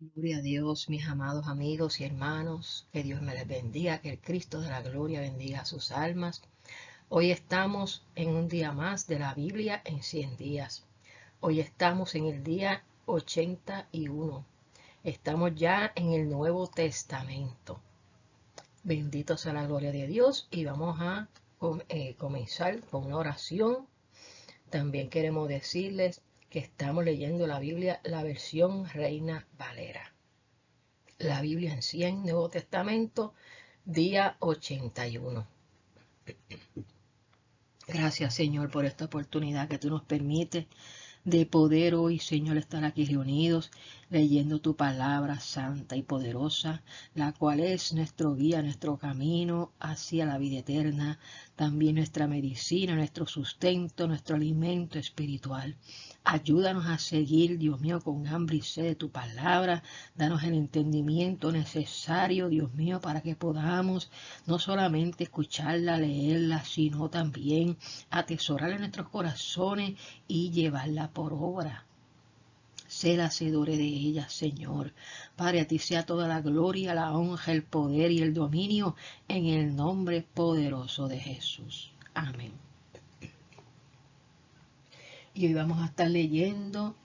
Gloria a Dios, mis amados amigos y hermanos, que Dios me les bendiga, que el Cristo de la gloria bendiga sus almas. Hoy estamos en un día más de la Biblia en 100 días. Hoy estamos en el día 81. Estamos ya en el Nuevo Testamento. Bendito sea la gloria de Dios y vamos a comenzar con una oración. También queremos decirles que estamos leyendo la Biblia, la versión Reina Valera. La Biblia en 100, Nuevo Testamento, día 81. Gracias, Señor, por esta oportunidad que tú nos permites de poder hoy, Señor, estar aquí reunidos leyendo tu palabra santa y poderosa, la cual es nuestro guía, nuestro camino hacia la vida eterna, también nuestra medicina, nuestro sustento, nuestro alimento espiritual. Ayúdanos a seguir, Dios mío, con hambre y sed de tu palabra. Danos el entendimiento necesario, Dios mío, para que podamos no solamente escucharla, leerla, sino también atesorarla en nuestros corazones y llevarla por obra. Sé el hacedor de ella, Señor. Padre, a ti sea toda la gloria, la honra, el poder y el dominio en el nombre poderoso de Jesús. Amén. Y hoy vamos a estar leyendo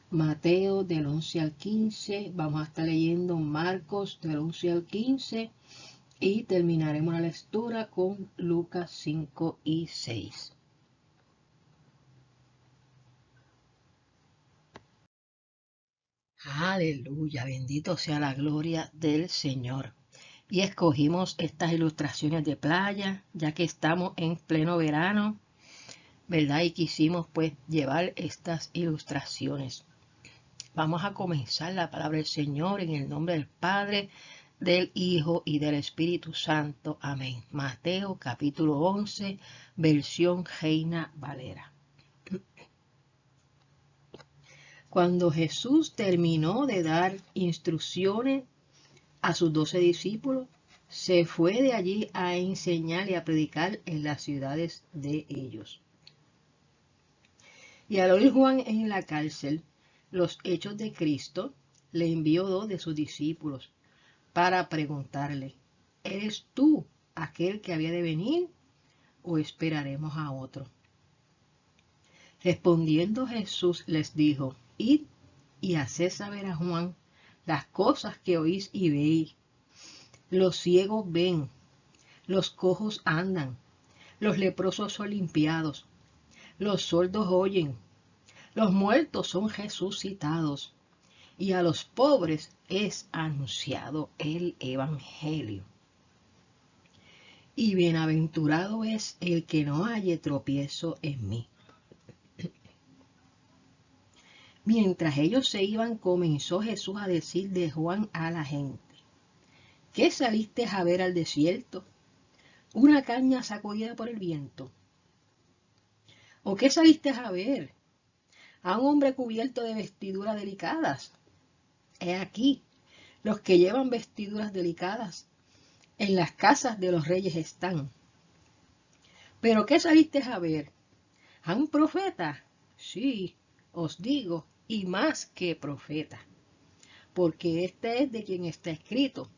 Mateo del 11 al 15, vamos a estar leyendo Marcos del 11 al 15 y terminaremos la lectura con Lucas 5 y 6. Aleluya, bendito sea la gloria del Señor. Y escogimos estas ilustraciones de playa, ya que estamos en pleno verano, ¿verdad? Y quisimos pues llevar estas ilustraciones. Vamos a comenzar la palabra del Señor en el nombre del Padre, del Hijo y del Espíritu Santo. Amén. Mateo capítulo 11, versión Reina Valera. Cuando Jesús terminó de dar instrucciones a sus 12 discípulos, se fue de allí a enseñar y a predicar en las ciudades de ellos. Y al oír Juan en la cárcel los hechos de Cristo, le envió 2 de sus discípulos para preguntarle: ¿eres tú aquel que había de venir o esperaremos a otro? Respondiendo Jesús les dijo: id y haced saber a Juan las cosas que oís y veis. Los ciegos ven, los cojos andan, los leprosos son limpiados, los sordos oyen, los muertos son resucitados, y a los pobres es anunciado el Evangelio. Y bienaventurado es el que no halle tropiezo en mí. Mientras ellos se iban, comenzó Jesús a decir de Juan a la gente: ¿qué saliste a ver al desierto? ¿Una caña sacudida por el viento? ¿O qué saliste a ver? ¿A un hombre cubierto de vestiduras delicadas? He aquí, los que llevan vestiduras delicadas en las casas de los reyes están. ¿Pero qué saliste a ver? ¿A un profeta? Sí, os digo, y más que profeta, porque este es de quien está escrito: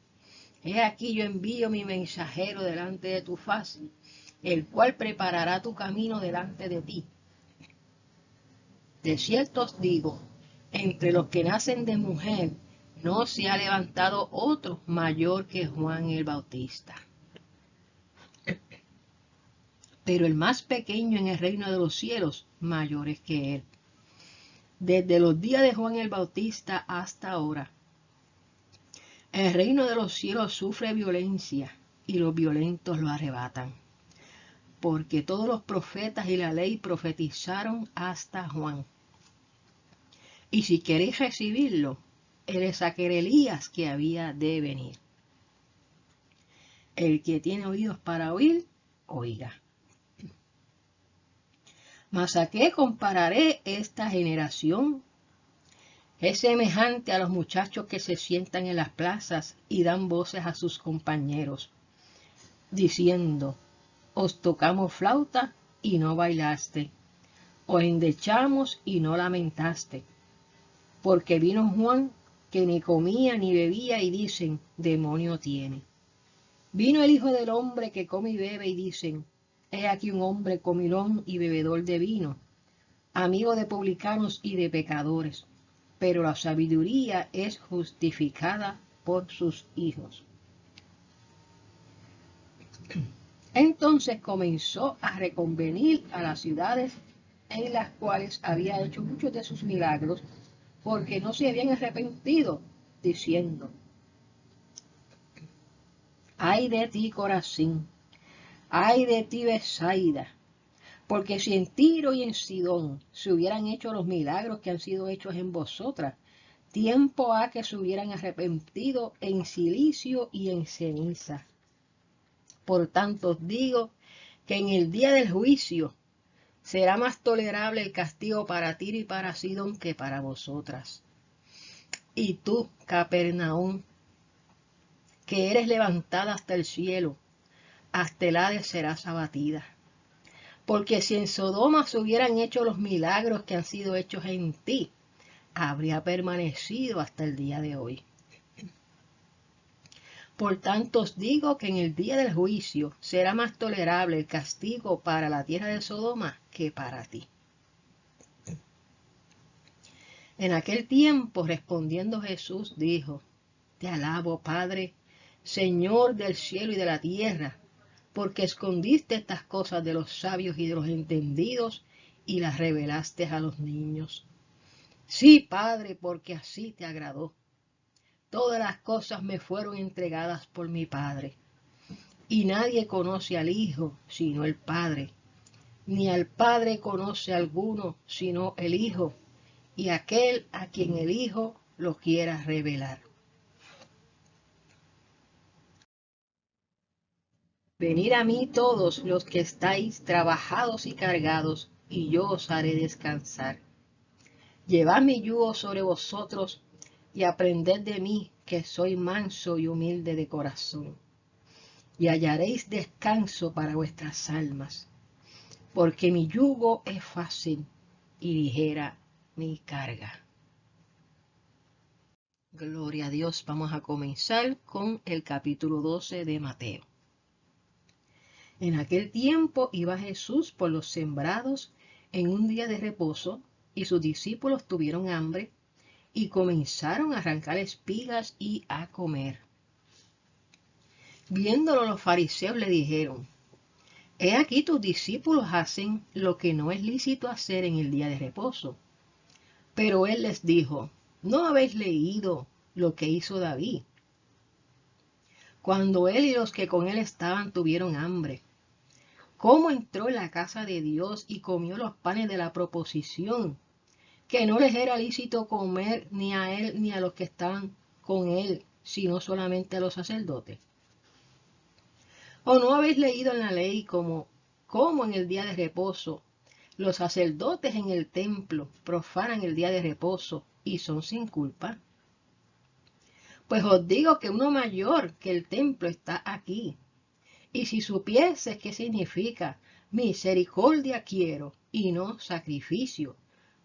he aquí yo envío mi mensajero delante de tu faz, el cual preparará tu camino delante de ti. De cierto os digo, entre los que nacen de mujer, no se ha levantado otro mayor que Juan el Bautista. Pero el más pequeño en el reino de los cielos, mayor es que él. Desde los días de Juan el Bautista hasta ahora, el reino de los cielos sufre violencia y los violentos lo arrebatan. Porque todos los profetas y la ley profetizaron hasta Juan. Y si queréis recibirlo, él es aquel Elías que había de venir. El que tiene oídos para oír, oiga. Mas ¿a qué compararé esta generación? Es semejante a los muchachos que se sientan en las plazas y dan voces a sus compañeros, diciendo: os tocamos flauta y no bailaste, os endechamos y no lamentaste. Porque vino Juan que ni comía ni bebía y dicen, demonio tiene. Vino el Hijo del Hombre que come y bebe y dicen, he aquí un hombre comilón y bebedor de vino, amigo de publicanos y de pecadores, pero la sabiduría es justificada por sus hijos. Entonces comenzó a reconvenir a las ciudades en las cuales había hecho muchos de sus milagros, porque no se habían arrepentido, diciendo, ay de ti, Corazín, ay de ti, Betsaida, porque si en Tiro y en Sidón se hubieran hecho los milagros que han sido hechos en vosotras, tiempo ha que se hubieran arrepentido en cilicio y en ceniza. Por tanto os digo que en el día del juicio será más tolerable el castigo para Tiro y para Sidón que para vosotras. Y tú, Capernaum, que eres levantada hasta el cielo, hasta el Hades serás abatida. Porque si en Sodoma se hubieran hecho los milagros que han sido hechos en ti, habría permanecido hasta el día de hoy. Por tanto os digo que en el día del juicio será más tolerable el castigo para la tierra de Sodoma que para ti. En aquel tiempo, respondiendo Jesús, dijo, te alabo, Padre, Señor del cielo y de la tierra, porque escondiste estas cosas de los sabios y de los entendidos y las revelaste a los niños. Sí, Padre, porque así te agradó. Todas las cosas me fueron entregadas por mi Padre, y nadie conoce al Hijo sino el Padre, ni al Padre conoce alguno sino el Hijo, y aquel a quien el Hijo lo quiera revelar. Venid a mí todos los que estáis trabajados y cargados, y yo os haré descansar. Llevad mi yugo sobre vosotros, y aprended de mí, que soy manso y humilde de corazón, y hallaréis descanso para vuestras almas, porque mi yugo es fácil y ligera mi carga. Gloria a Dios. Vamos a comenzar con el capítulo 12 de Mateo. En aquel tiempo iba Jesús por los sembrados en un día de reposo, y sus discípulos tuvieron hambre, y comenzaron a arrancar espigas y a comer. Viéndolo los fariseos le dijeron, he aquí tus discípulos hacen lo que no es lícito hacer en el día de reposo. Pero él les dijo, ¿no habéis leído lo que hizo David? Cuando él y los que con él estaban tuvieron hambre, ¿cómo entró en la casa de Dios y comió los panes de la proposición, que no les era lícito comer ni a él ni a los que estaban con él, sino solamente a los sacerdotes? ¿O no habéis leído en la ley como en el día de reposo los sacerdotes en el templo profanan el día de reposo y son sin culpa? Pues os digo que uno mayor que el templo está aquí. Y si supieses qué significa misericordia quiero y no sacrificio,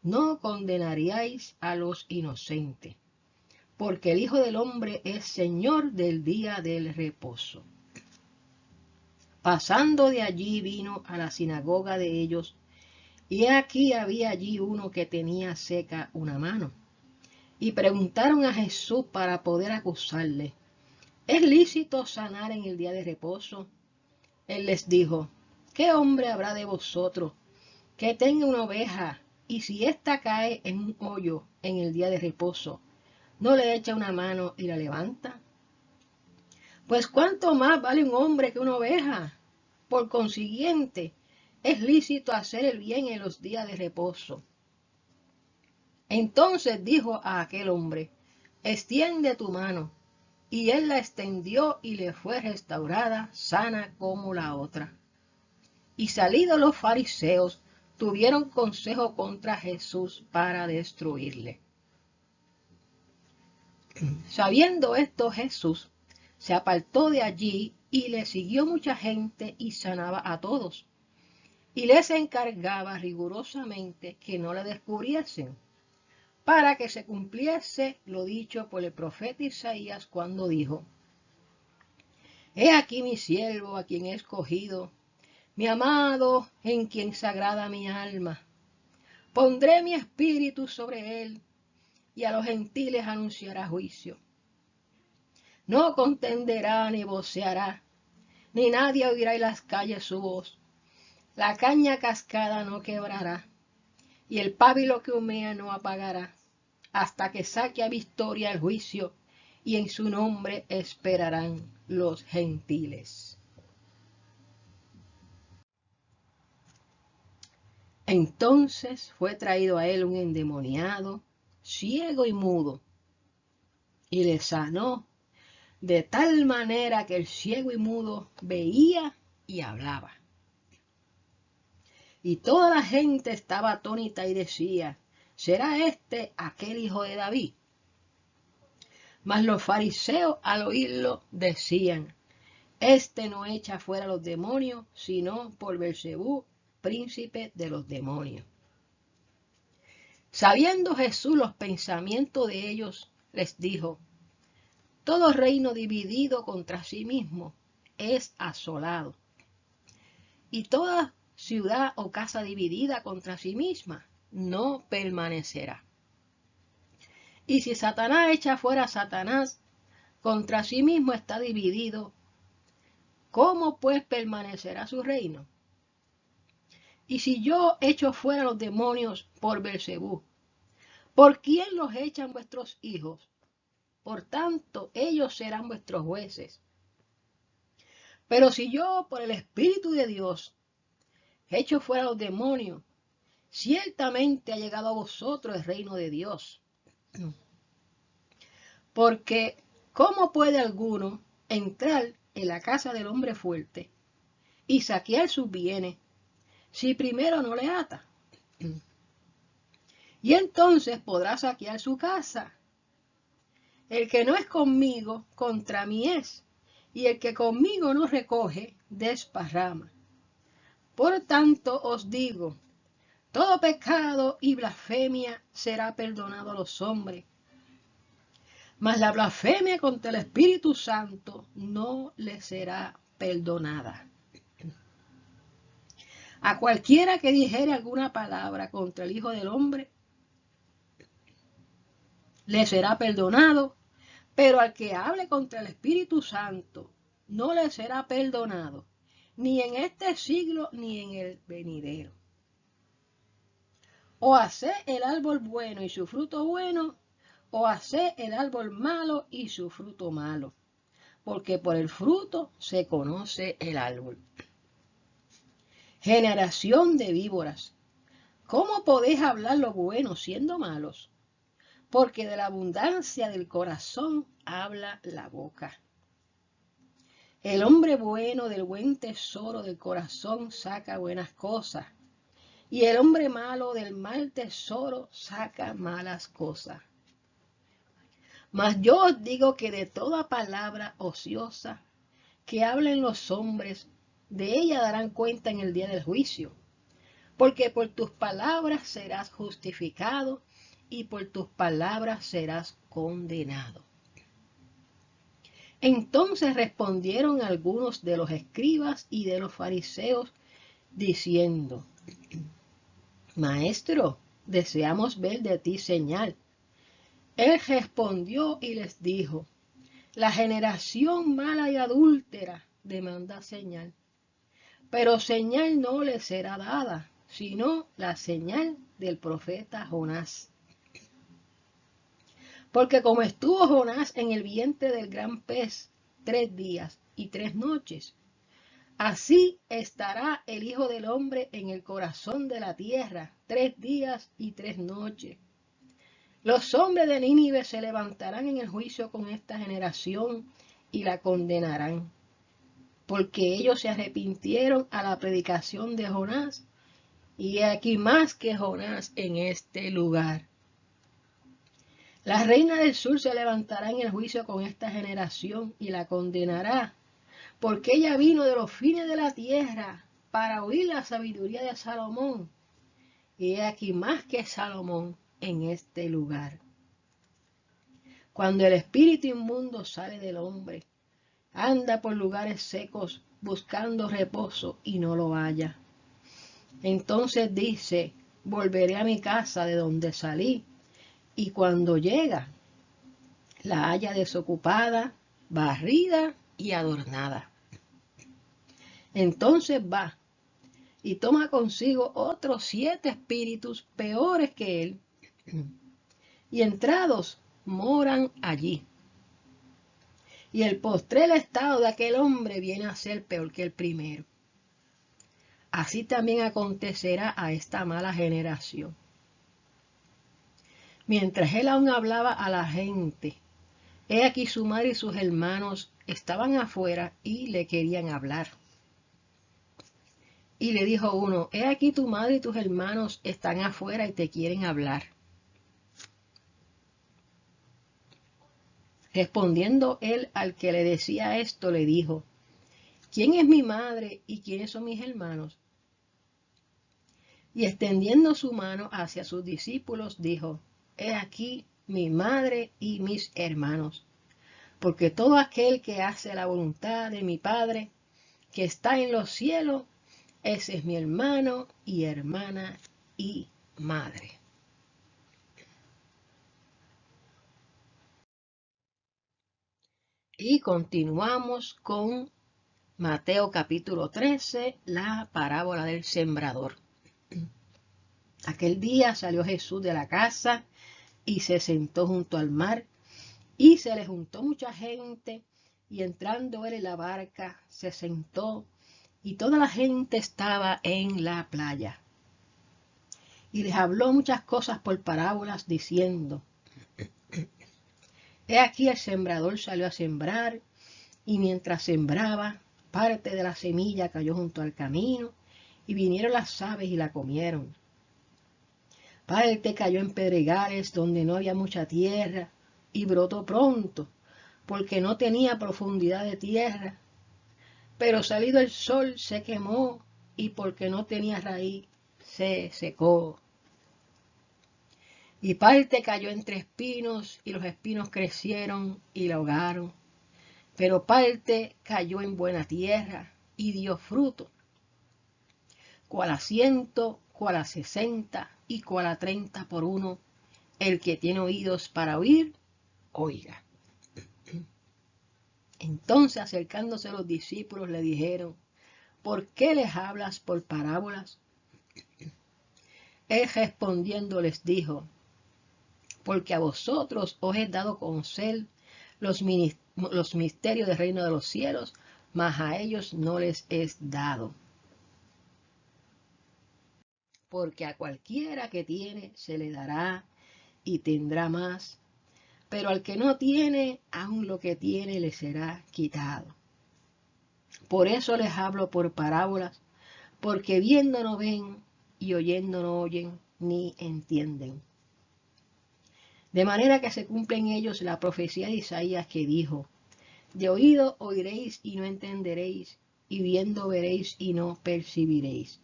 no condenaríais a los inocentes, porque el Hijo del Hombre es Señor del día del reposo. Pasando de allí vino a la sinagoga de ellos, y aquí había allí uno que tenía seca una mano. Y preguntaron a Jesús para poder acusarle, ¿es lícito sanar en el día de reposo? Él les dijo, ¿qué hombre habrá de vosotros que tenga una oveja, y si ésta cae en un hoyo en el día de reposo, no le echa una mano y la levanta? Pues ¿cuánto más vale un hombre que una oveja? Por consiguiente, es lícito hacer el bien en los días de reposo. Entonces dijo a aquel hombre, extiende tu mano. Y él la extendió y le fue restaurada, sana como la otra. Y salidos los fariseos, tuvieron consejo contra Jesús para destruirle. Sabiendo esto, Jesús se apartó de allí y le siguió mucha gente y sanaba a todos. Y les encargaba rigurosamente que no le descubriesen, para que se cumpliese lo dicho por el profeta Isaías cuando dijo: He aquí mi siervo a quien he escogido, mi amado en quien se agrada mi alma. Pondré mi espíritu sobre él, y a los gentiles anunciará juicio. No contenderá ni voceará, ni nadie oirá en las calles su voz. La caña cascada no quebrará, y el pábilo que humea no apagará, hasta que saque a victoria el juicio, y en su nombre esperarán los gentiles. Entonces fue traído a él un endemoniado, ciego y mudo, y le sanó de tal manera que el ciego y mudo veía y hablaba. Y toda la gente estaba atónita y decía: ¿será este aquel hijo de David? Mas los fariseos al oírlo decían: este no echa fuera los demonios, sino por Beelzebú, príncipe de los demonios. Sabiendo Jesús los pensamientos de ellos, les dijo: todo reino dividido contra sí mismo es asolado, y toda ciudad o casa dividida contra sí misma no permanecerá. Y si Satanás echa fuera a Satanás, contra sí mismo está dividido, ¿cómo pues permanecerá su reino? Y si yo echo fuera los demonios por Beelzebú, ¿por quién los echan vuestros hijos? Por tanto, ellos serán vuestros jueces. Pero si yo, por el Espíritu de Dios, echo fuera los demonios, ciertamente ha llegado a vosotros el reino de Dios. Porque, ¿cómo puede alguno entrar en la casa del hombre fuerte y saquear sus bienes si primero no le ata? Y entonces podrá saquear su casa. El que no es conmigo, contra mí es, y el que conmigo no recoge, desparrama. Por tanto os digo, todo pecado y blasfemia será perdonado a los hombres, mas la blasfemia contra el Espíritu Santo no le será perdonada. A cualquiera que dijere alguna palabra contra el Hijo del Hombre, le será perdonado, pero al que hable contra el Espíritu Santo, no le será perdonado, ni en este siglo ni en el venidero. O haced el árbol bueno y su fruto bueno, o haced el árbol malo y su fruto malo, porque por el fruto se conoce el árbol. Generación de víboras, ¿cómo podéis hablar lo bueno siendo malos? Porque de la abundancia del corazón habla la boca. El hombre bueno del buen tesoro del corazón saca buenas cosas, y el hombre malo del mal tesoro saca malas cosas. Mas yo os digo que de toda palabra ociosa que hablen los hombres, de ella darán cuenta en el día del juicio, porque por tus palabras serás justificado y por tus palabras serás condenado. Entonces respondieron algunos de los escribas y de los fariseos, diciendo: Maestro, deseamos ver de ti señal. Él respondió y les dijo: la generación mala y adúltera demanda señal, pero señal no le será dada, sino la señal del profeta Jonás. Porque como estuvo Jonás en el vientre del gran pez 3 días y 3 noches, así estará el Hijo del Hombre en el corazón de la tierra 3 días y 3 noches. Los hombres de Nínive se levantarán en el juicio con esta generación y la condenarán, porque ellos se arrepintieron a la predicación de Jonás, y aquí más que Jonás en este lugar. La reina del sur se levantará en el juicio con esta generación y la condenará, porque ella vino de los fines de la tierra para oír la sabiduría de Salomón, y aquí más que Salomón en este lugar. Cuando el espíritu inmundo sale del hombre, anda por lugares secos buscando reposo y no lo halla. Entonces dice, volveré a mi casa de donde salí, y cuando llega, la halla desocupada, barrida y adornada. Entonces va y toma consigo otros 7 espíritus peores que él, y entrados moran allí. Y el postrer estado de aquel hombre viene a ser peor que el primero. Así también acontecerá a esta mala generación. Mientras él aún hablaba a la gente, he aquí su madre y sus hermanos estaban afuera y le querían hablar. Y le dijo uno, he aquí tu madre y tus hermanos están afuera y te quieren hablar. Respondiendo él al que le decía esto, le dijo, ¿quién es mi madre y quiénes son mis hermanos? Y extendiendo su mano hacia sus discípulos, dijo, he aquí mi madre y mis hermanos, porque todo aquel que hace la voluntad de mi Padre, que está en los cielos, ese es mi hermano y hermana y madre. Y continuamos con Mateo capítulo 13, la parábola del sembrador. Aquel día salió Jesús de la casa y se sentó junto al mar, y se le juntó mucha gente, y entrando él en la barca, se sentó, y toda la gente estaba en la playa. Y les habló muchas cosas por parábolas, diciendo, he aquí el sembrador salió a sembrar, y mientras sembraba, parte de la semilla cayó junto al camino, y vinieron las aves y la comieron. Parte cayó en pedregales donde no había mucha tierra, y brotó pronto, porque no tenía profundidad de tierra. Pero salido el sol se quemó, y porque no tenía raíz, se secó. Y parte cayó entre espinos, y los espinos crecieron y la ahogaron. Pero parte cayó en buena tierra, y dio fruto, cual a 100, cual a 60, y cual a 30 por uno. El que tiene oídos para oír, oiga. Entonces, acercándose los discípulos, le dijeron, ¿por qué les hablas por parábolas? Él respondiendo les dijo, porque a vosotros os he dado a conocer los misterios del reino de los cielos, mas a ellos no les es dado. Porque a cualquiera que tiene se le dará y tendrá más, pero al que no tiene, aun lo que tiene le será quitado. Por eso les hablo por parábolas, porque viendo no ven y oyendo no oyen ni entienden. De manera que se cumple en ellos la profecía de Isaías que dijo, de oído oiréis y no entenderéis, y viendo veréis y no percibiréis.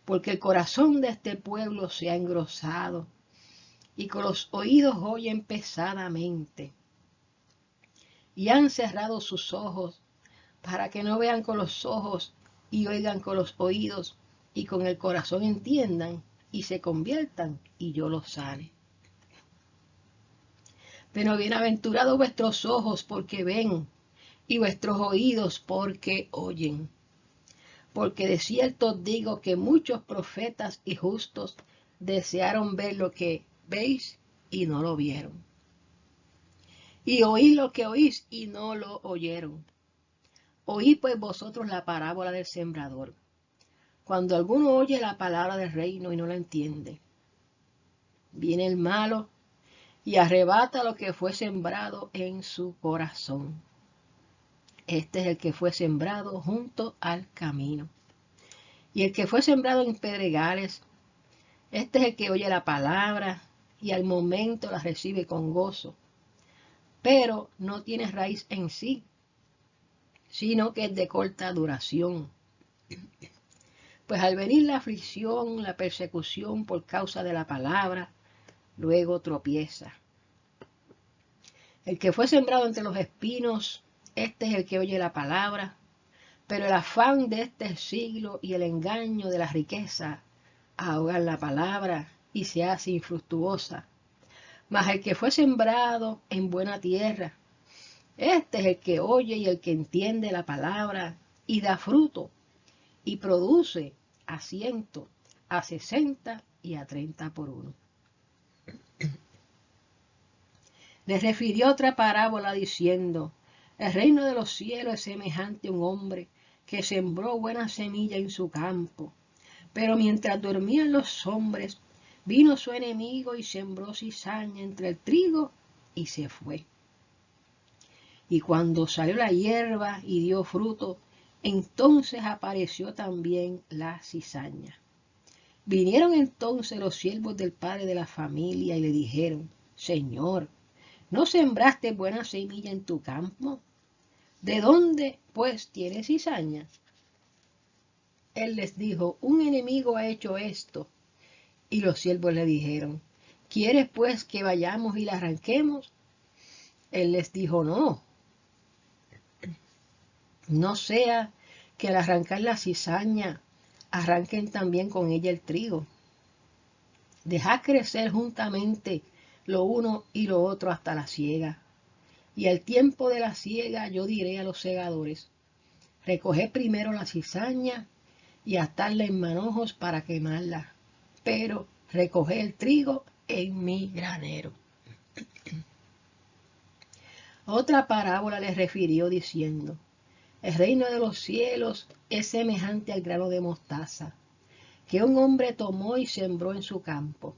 Porque el corazón de este pueblo se ha engrosado, y con los oídos oyen pesadamente, y han cerrado sus ojos, para que no vean con los ojos, y oigan con los oídos, y con el corazón entiendan, y se conviertan, y yo los sane. Pero bienaventurados vuestros ojos porque ven, y vuestros oídos porque oyen. Porque de cierto os digo que muchos profetas y justos desearon ver lo que veis y no lo vieron. Y oí lo que oís y no lo oyeron. Oí pues vosotros la parábola del sembrador. Cuando alguno oye la palabra del reino y no la entiende, viene el malo y arrebata lo que fue sembrado en su corazón. Este es el que fue sembrado junto al camino. Y el que fue sembrado en pedregales, este es el que oye la palabra y al momento la recibe con gozo, pero no tiene raíz en sí, sino que es de corta duración. Pues al venir la aflicción, la persecución por causa de la palabra, luego tropieza. El que fue sembrado entre los espinos, este es el que oye la palabra, pero el afán de este siglo y el engaño de la riqueza ahogan la palabra y se hace infructuosa. Mas el que fue sembrado en buena tierra, este es el que oye y el que entiende la palabra y da fruto y produce a 100, a 60 y a 30 por uno. Les refirió otra parábola diciendo: el reino de los cielos es semejante a un hombre que sembró buena semilla en su campo. Pero mientras dormían los hombres, vino su enemigo y sembró cizaña entre el trigo y se fue. Y cuando salió la hierba y dio fruto, entonces apareció también la cizaña. Vinieron entonces los siervos del padre de la familia y le dijeron: Señor, ¿no sembraste buena semilla en tu campo? ¿De dónde, pues, tienes cizaña? Él les dijo: un enemigo ha hecho esto. Y los siervos le dijeron: ¿quieres, pues, que vayamos y la arranquemos? Él les dijo: no sea que al arrancar la cizaña, arranquen también con ella el trigo. Dejad crecer juntamente lo uno y lo otro hasta la siega. Y al tiempo de la siega yo diré a los segadores: recoged primero la cizaña y atadla en manojos para quemarla, pero recoged el trigo en mi granero. Otra parábola les refirió diciendo: el reino de los cielos es semejante al grano de mostaza, que un hombre tomó y sembró en su campo,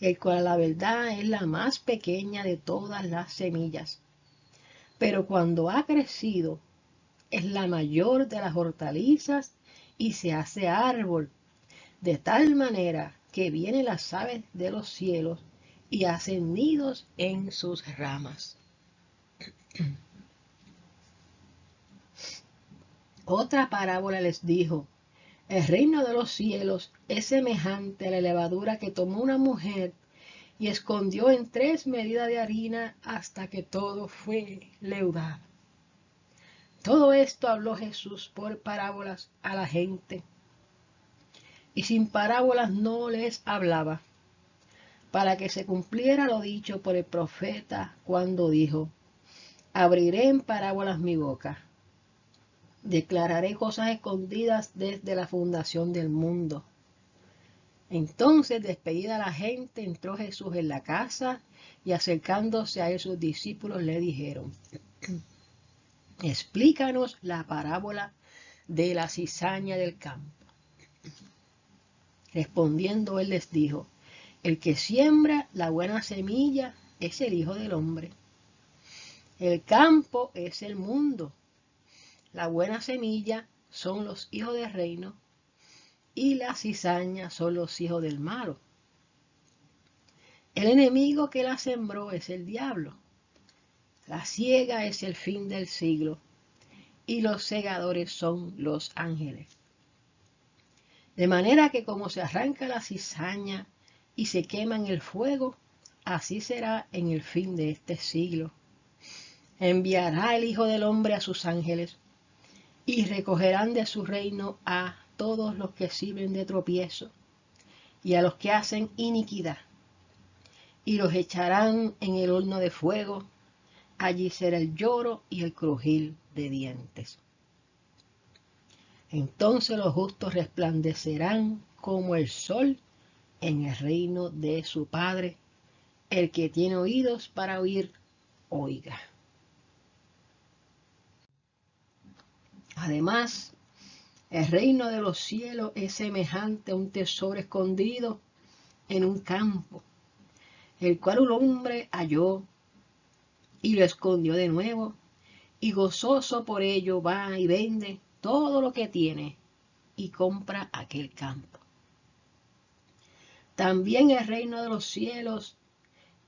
el cual a la verdad es la más pequeña de todas las semillas, pero cuando ha crecido es la mayor de las hortalizas y se hace árbol, de tal manera que vienen las aves de los cielos y hacen nidos en sus ramas. Otra parábola les dijo: el reino de los cielos es semejante a la levadura que tomó una mujer y escondió en 3 medidas de harina hasta que todo fue leudado. Todo esto habló Jesús por parábolas a la gente, y sin parábolas no les hablaba, para que se cumpliera lo dicho por el profeta cuando dijo: abriré en parábolas mi boca, declararé cosas escondidas desde la fundación del mundo. Entonces, despedida la gente, entró Jesús en la casa y acercándose a él sus discípulos le dijeron: explícanos la parábola de la cizaña del campo. Respondiendo él les dijo: el que siembra la buena semilla es el Hijo del Hombre. El campo es el mundo. La buena semilla son los hijos del reino y la cizaña son los hijos del malo. El enemigo que la sembró es el diablo. La siega es el fin del siglo y los segadores son los ángeles. De manera que como se arranca la cizaña y se quema en el fuego, así será en el fin de este siglo. Enviará el Hijo del Hombre a sus ángeles y recogerán de su reino a todos los que sirven de tropiezo y a los que hacen iniquidad, y los echarán en el horno de fuego. Allí será el lloro y el crujir de dientes. Entonces los justos resplandecerán como el sol en el reino de su Padre. El que tiene oídos para oír, oiga. Además, el reino de los cielos es semejante a un tesoro escondido en un campo, el cual un hombre halló y lo escondió de nuevo, y gozoso por ello va y vende todo lo que tiene y compra aquel campo. También el reino de los cielos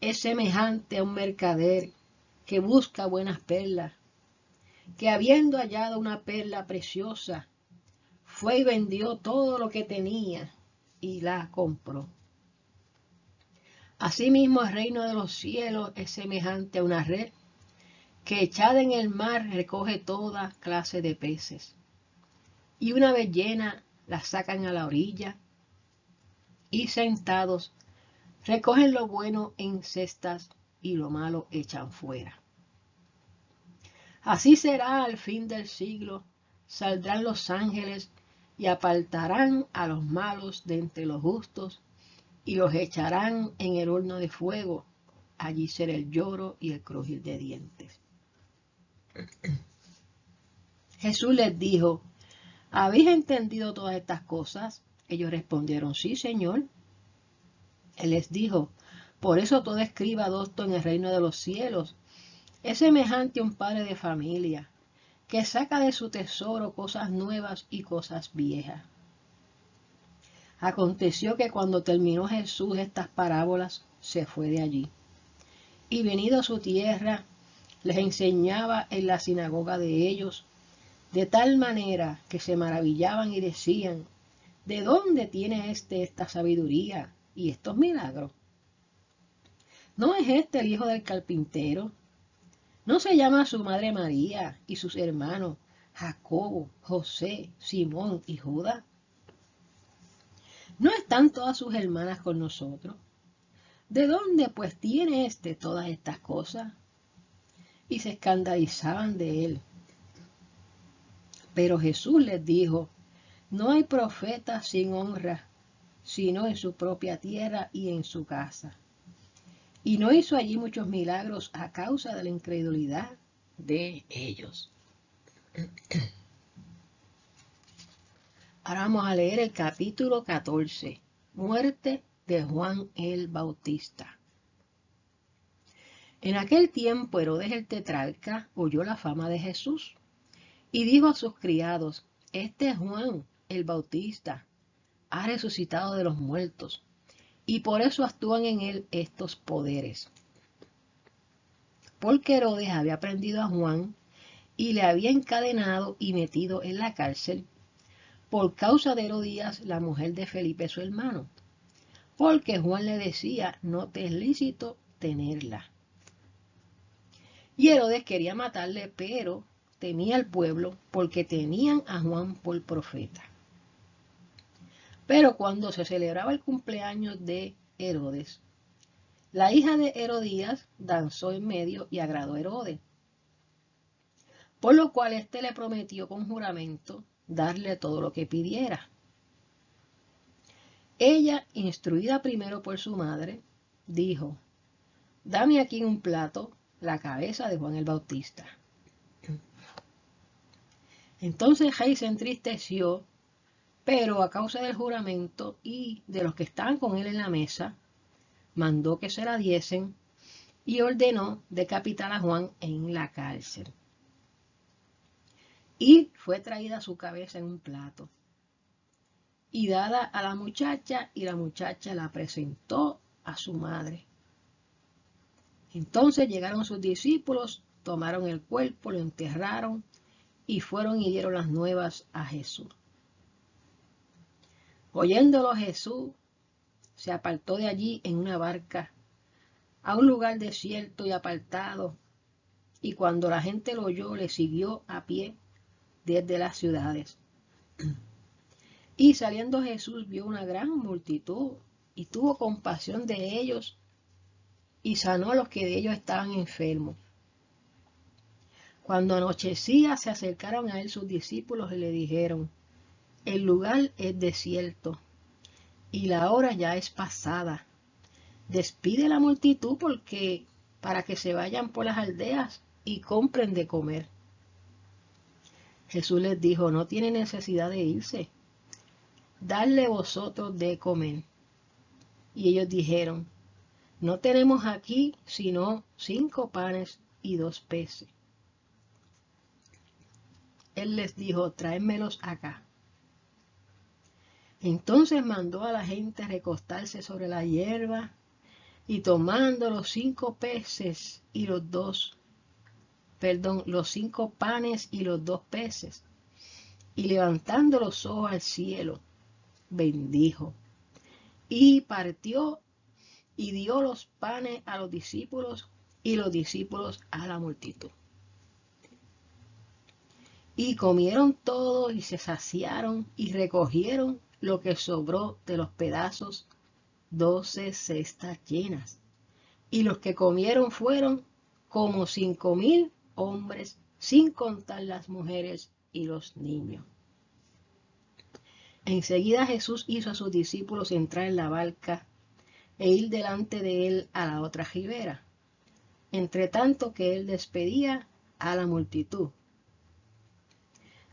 es semejante a un mercader que busca buenas perlas, que habiendo hallado una perla preciosa, fue y vendió todo lo que tenía y la compró. Asimismo, el reino de los cielos es semejante a una red que echada en el mar recoge toda clase de peces. Y una vez llena, la sacan a la orilla y sentados recogen lo bueno en cestas y lo malo echan fuera. Así será al fin del siglo. Saldrán los ángeles y apartarán a los malos de entre los justos y los echarán en el horno de fuego. Allí será el lloro y el crujir de dientes. Jesús les dijo: ¿habéis entendido todas estas cosas? Ellos respondieron: sí, Señor. Él les dijo: por eso todo escriba docto en el reino de los cielos es semejante a un padre de familia que saca de su tesoro cosas nuevas y cosas viejas. Aconteció que cuando terminó Jesús estas parábolas, se fue de allí. Y venido a su tierra, les enseñaba en la sinagoga de ellos, de tal manera que se maravillaban y decían: ¿de dónde tiene esta sabiduría y estos milagros? ¿No es este el hijo del carpintero? ¿No se llama su madre María y sus hermanos Jacobo, José, Simón y Judas? ¿No están todas sus hermanas con nosotros? ¿De dónde pues tiene todas estas cosas? Y se escandalizaban de él. Pero Jesús les dijo: no hay profeta sin honra, sino en su propia tierra y en su casa. Y no hizo allí muchos milagros a causa de la incredulidad de ellos. Ahora vamos a leer el capítulo 14, muerte de Juan el Bautista. En aquel tiempo Herodes el tetrarca oyó la fama de Jesús y dijo a sus criados: este Juan el Bautista ha resucitado de los muertos, y por eso actúan en él estos poderes. Porque Herodes había prendido a Juan y le había encadenado y metido en la cárcel por causa de Herodías, la mujer de Felipe su hermano, porque Juan le decía: no te es lícito tenerla. Y Herodes quería matarle, pero temía al pueblo, porque tenían a Juan por profeta. Pero cuando se celebraba el cumpleaños de Herodes, la hija de Herodías danzó en medio y agradó a Herodes, por lo cual éste le prometió con juramento darle todo lo que pidiera. Ella, instruida primero por su madre, dijo: dame aquí en un plato la cabeza de Juan el Bautista. Entonces el rey se entristeció, pero a causa del juramento y de los que estaban con él en la mesa, mandó que se la diesen y ordenó decapitar a Juan en la cárcel. Y fue traída su cabeza en un plato y dada a la muchacha, y la muchacha la presentó a su madre. Entonces llegaron sus discípulos, tomaron el cuerpo, lo enterraron y fueron y dieron las nuevas a Jesús. Oyéndolo Jesús, se apartó de allí en una barca a un lugar desierto y apartado, y cuando la gente lo oyó, le siguió a pie desde las ciudades. Y saliendo Jesús vio una gran multitud y tuvo compasión de ellos y sanó a los que de ellos estaban enfermos. Cuando anochecía, se acercaron a él sus discípulos y le dijeron: el lugar es desierto y la hora ya es pasada. Despide la multitud para que se vayan por las aldeas y compren de comer. Jesús les dijo: no tiene necesidad de irse, dadle vosotros de comer. Y ellos dijeron: no tenemos aquí sino 5 panes y 2 peces. Él les dijo: tráemelos acá. Entonces mandó a la gente recostarse sobre la hierba, y tomando los 5 peces y los 5 panes y los 2 peces, y levantando los ojos al cielo, bendijo, y partió, y dio los panes a los discípulos y los discípulos a la multitud. Y comieron todos y se saciaron y recogieron lo que sobró de los pedazos, 12 cestas llenas. Y los que comieron fueron como 5,000 hombres, sin contar las mujeres y los niños. Enseguida Jesús hizo a sus discípulos entrar en la barca e ir delante de él a la otra ribera, entre tanto que él despedía a la multitud.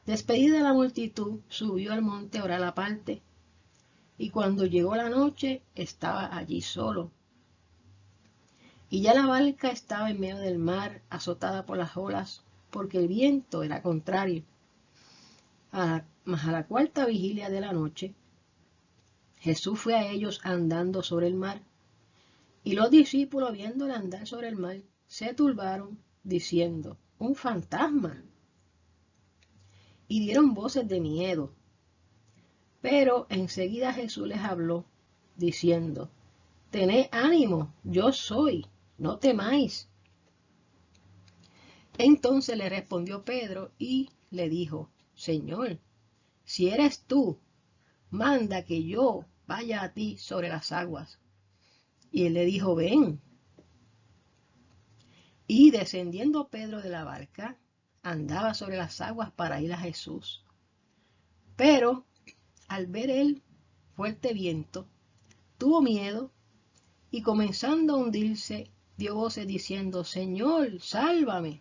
Despedida la multitud, subió al monte a orar aparte, y cuando llegó la noche estaba allí solo. Y ya la barca estaba en medio del mar, azotada por las olas, porque el viento era contrario. Mas a la cuarta vigilia de la noche, Jesús fue a ellos andando sobre el mar, y los discípulos, viéndole andar sobre el mar, se turbaron, diciendo: «¡Un fantasma!» Y dieron voces de miedo. Pero enseguida Jesús les habló, diciendo: «Tened ánimo, yo soy, no temáis». Entonces le respondió Pedro y le dijo: «Señor, si eres tú, manda que yo vaya a ti sobre las aguas». Y él le dijo: «Ven». Y descendiendo Pedro de la barca, andaba sobre las aguas para ir a Jesús. Pero al ver él fuerte viento, tuvo miedo y comenzando a hundirse, dio voces diciendo: «Señor, sálvame».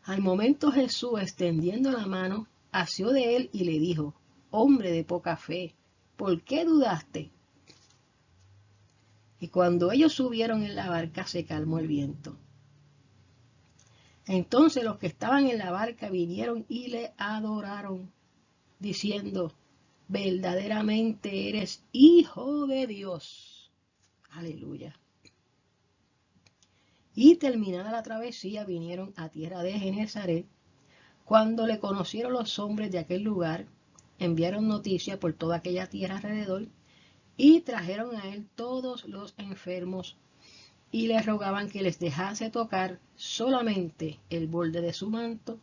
Al momento Jesús, extendiendo la mano, asió de él y le dijo: «Hombre de poca fe, ¿por qué dudaste?». Y cuando ellos subieron en la barca, se calmó el viento. Entonces los que estaban en la barca vinieron y le adoraron, diciendo: «Verdaderamente eres Hijo de Dios». Aleluya. Y terminada la travesía, vinieron a tierra de Genesaret. Cuando le conocieron los hombres de aquel lugar, enviaron noticia por toda aquella tierra alrededor, y trajeron a él todos los enfermos, y le rogaban que les dejase tocar solamente el borde de su manto,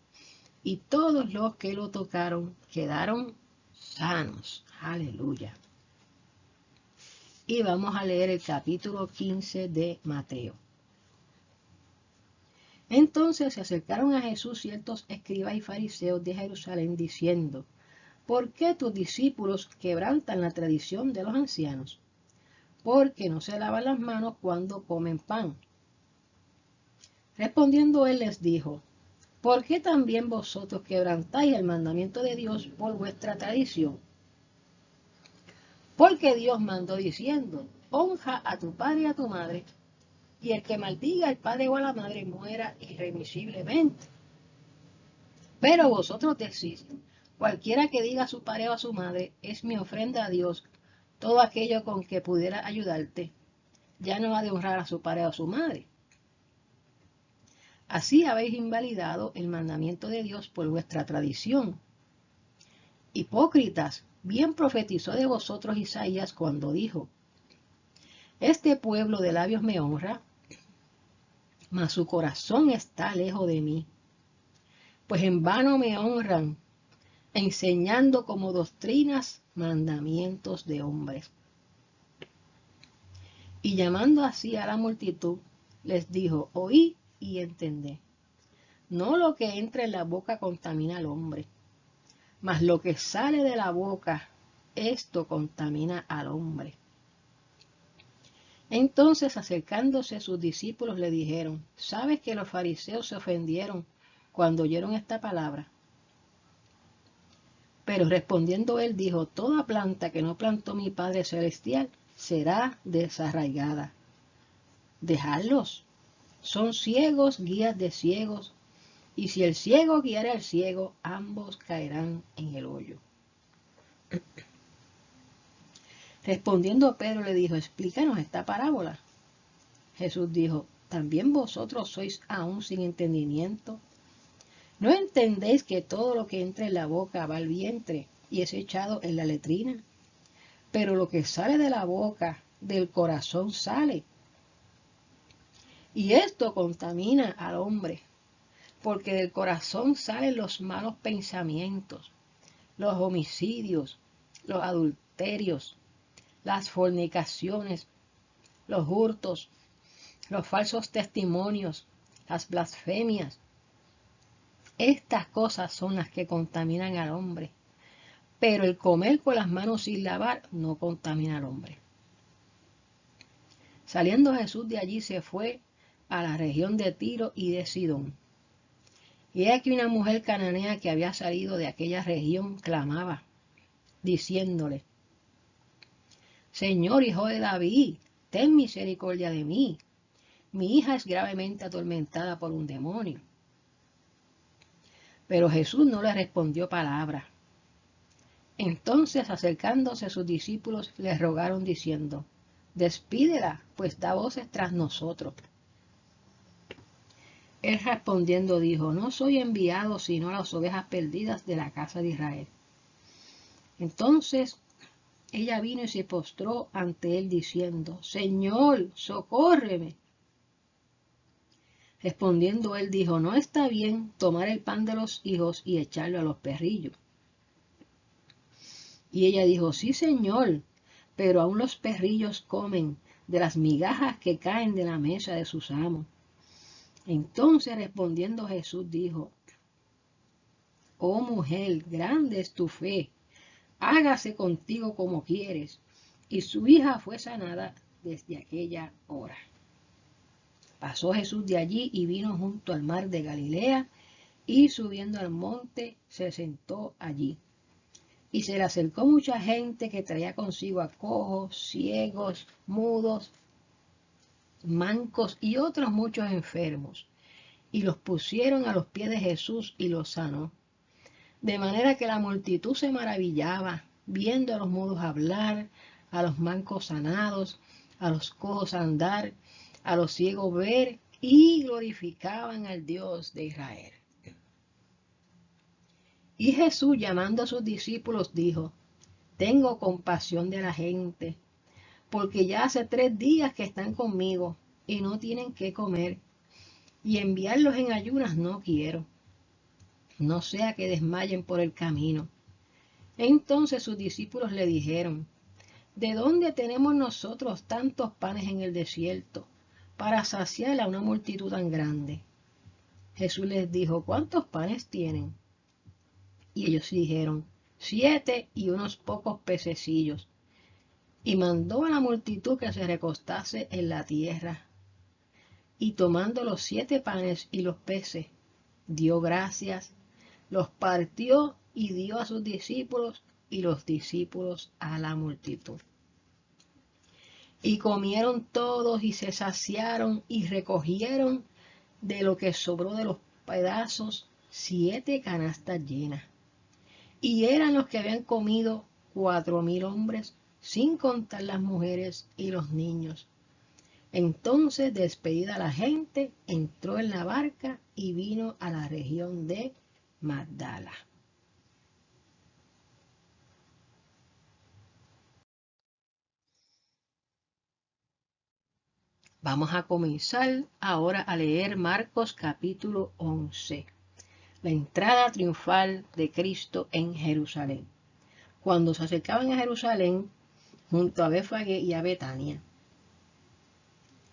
y todos los que lo tocaron quedaron sanos. Aleluya. Y vamos a leer el capítulo 15 de Mateo. Entonces se acercaron a Jesús ciertos escribas y fariseos de Jerusalén, diciendo: «¿Por qué tus discípulos quebrantan la tradición de los ancianos? Porque no se lavan las manos cuando comen pan». Respondiendo él les dijo: «¿Por qué también vosotros quebrantáis el mandamiento de Dios por vuestra tradición? Porque Dios mandó diciendo: honra a tu padre y a tu madre, y el que maldiga al padre o a la madre muera irremisiblemente. Pero vosotros decís: cualquiera que diga a su padre o a su madre, es mi ofrenda a Dios, todo aquello con que pudiera ayudarte, ya no ha de honrar a su padre o a su madre. Así habéis invalidado el mandamiento de Dios por vuestra tradición. Hipócritas, bien profetizó de vosotros Isaías cuando dijo: este pueblo de labios me honra, mas su corazón está lejos de mí. Pues en vano me honran, enseñando como doctrinas mandamientos de hombres. Y llamando así a la multitud, les dijo: oí y entended. No lo que entra en la boca contamina al hombre, mas lo que sale de la boca, esto contamina al hombre. Entonces, acercándose sus discípulos, le dijeron: ¿sabes que los fariseos se ofendieron cuando oyeron esta palabra? Pero respondiendo él dijo: toda planta que no plantó mi Padre Celestial será desarraigada. Dejadlos, son ciegos, guías de ciegos, y si el ciego guiara al ciego, ambos caerán en el hoyo. Respondiendo Pedro le dijo: explícanos esta parábola. Jesús dijo: ¿también vosotros sois aún sin entendimiento? ¿No entendéis que todo lo que entra en la boca va al vientre y es echado en la letrina? Pero lo que sale de la boca, del corazón sale. Y esto contamina al hombre, porque del corazón salen los malos pensamientos, los homicidios, los adulterios, las fornicaciones, los hurtos, los falsos testimonios, las blasfemias. Estas cosas son las que contaminan al hombre, pero el comer con las manos sin lavar no contamina al hombre. Saliendo Jesús de allí se fue a la región de Tiro y de Sidón. Y he aquí una mujer cananea que había salido de aquella región clamaba, diciéndole: Señor, hijo de David, ten misericordia de mí. Mi hija es gravemente atormentada por un demonio. Pero Jesús no le respondió palabra. Entonces, acercándose sus discípulos, le rogaron diciendo: Despídela, pues da voces tras nosotros. Él respondiendo dijo: No soy enviado sino a las ovejas perdidas de la casa de Israel. Entonces ella vino y se postró ante él diciendo: Señor, socórreme. Respondiendo él dijo: No está bien tomar el pan de los hijos y echarlo a los perrillos. Y ella dijo: Sí, Señor, pero aún los perrillos comen de las migajas que caen de la mesa de sus amos. Entonces respondiendo Jesús dijo: Oh mujer, grande es tu fe, hágase contigo como quieres. Y su hija fue sanada desde aquella hora. Pasó Jesús de allí y vino junto al mar de Galilea, y subiendo al monte se sentó allí. Y se le acercó mucha gente que traía consigo a cojos, ciegos, mudos, mancos y otros muchos enfermos, y los pusieron a los pies de Jesús y los sanó. De manera que la multitud se maravillaba, viendo a los mudos hablar, a los mancos sanados, a los cojos andar, a los ciegos ver, y glorificaban al Dios de Israel. Y Jesús, llamando a sus discípulos, dijo: Tengo compasión de la gente, porque ya hace 3 días que están conmigo y no tienen qué comer, y enviarlos en ayunas no quiero, no sea que desmayen por el camino. Entonces sus discípulos le dijeron: ¿De dónde tenemos nosotros tantos panes en el desierto para saciar a una multitud tan grande? Jesús les dijo: ¿Cuántos panes tienen? Y ellos dijeron: 7 y unos pocos pececillos. Y mandó a la multitud que se recostase en la tierra. Y tomando los 7 panes y los peces, dio gracias, los partió y dio a sus discípulos, y los discípulos a la multitud. Y comieron todos y se saciaron y recogieron de lo que sobró de los pedazos 7 canastas llenas. Y eran los que habían comido 4,000 hombres, sin contar las mujeres y los niños. Entonces, despedida la gente, entró en la barca y vino a la región de Magdala. Vamos a comenzar ahora a leer Marcos capítulo 11. La entrada triunfal de Cristo en Jerusalén. Cuando se acercaban a Jerusalén, junto a Betfagé y a Betania,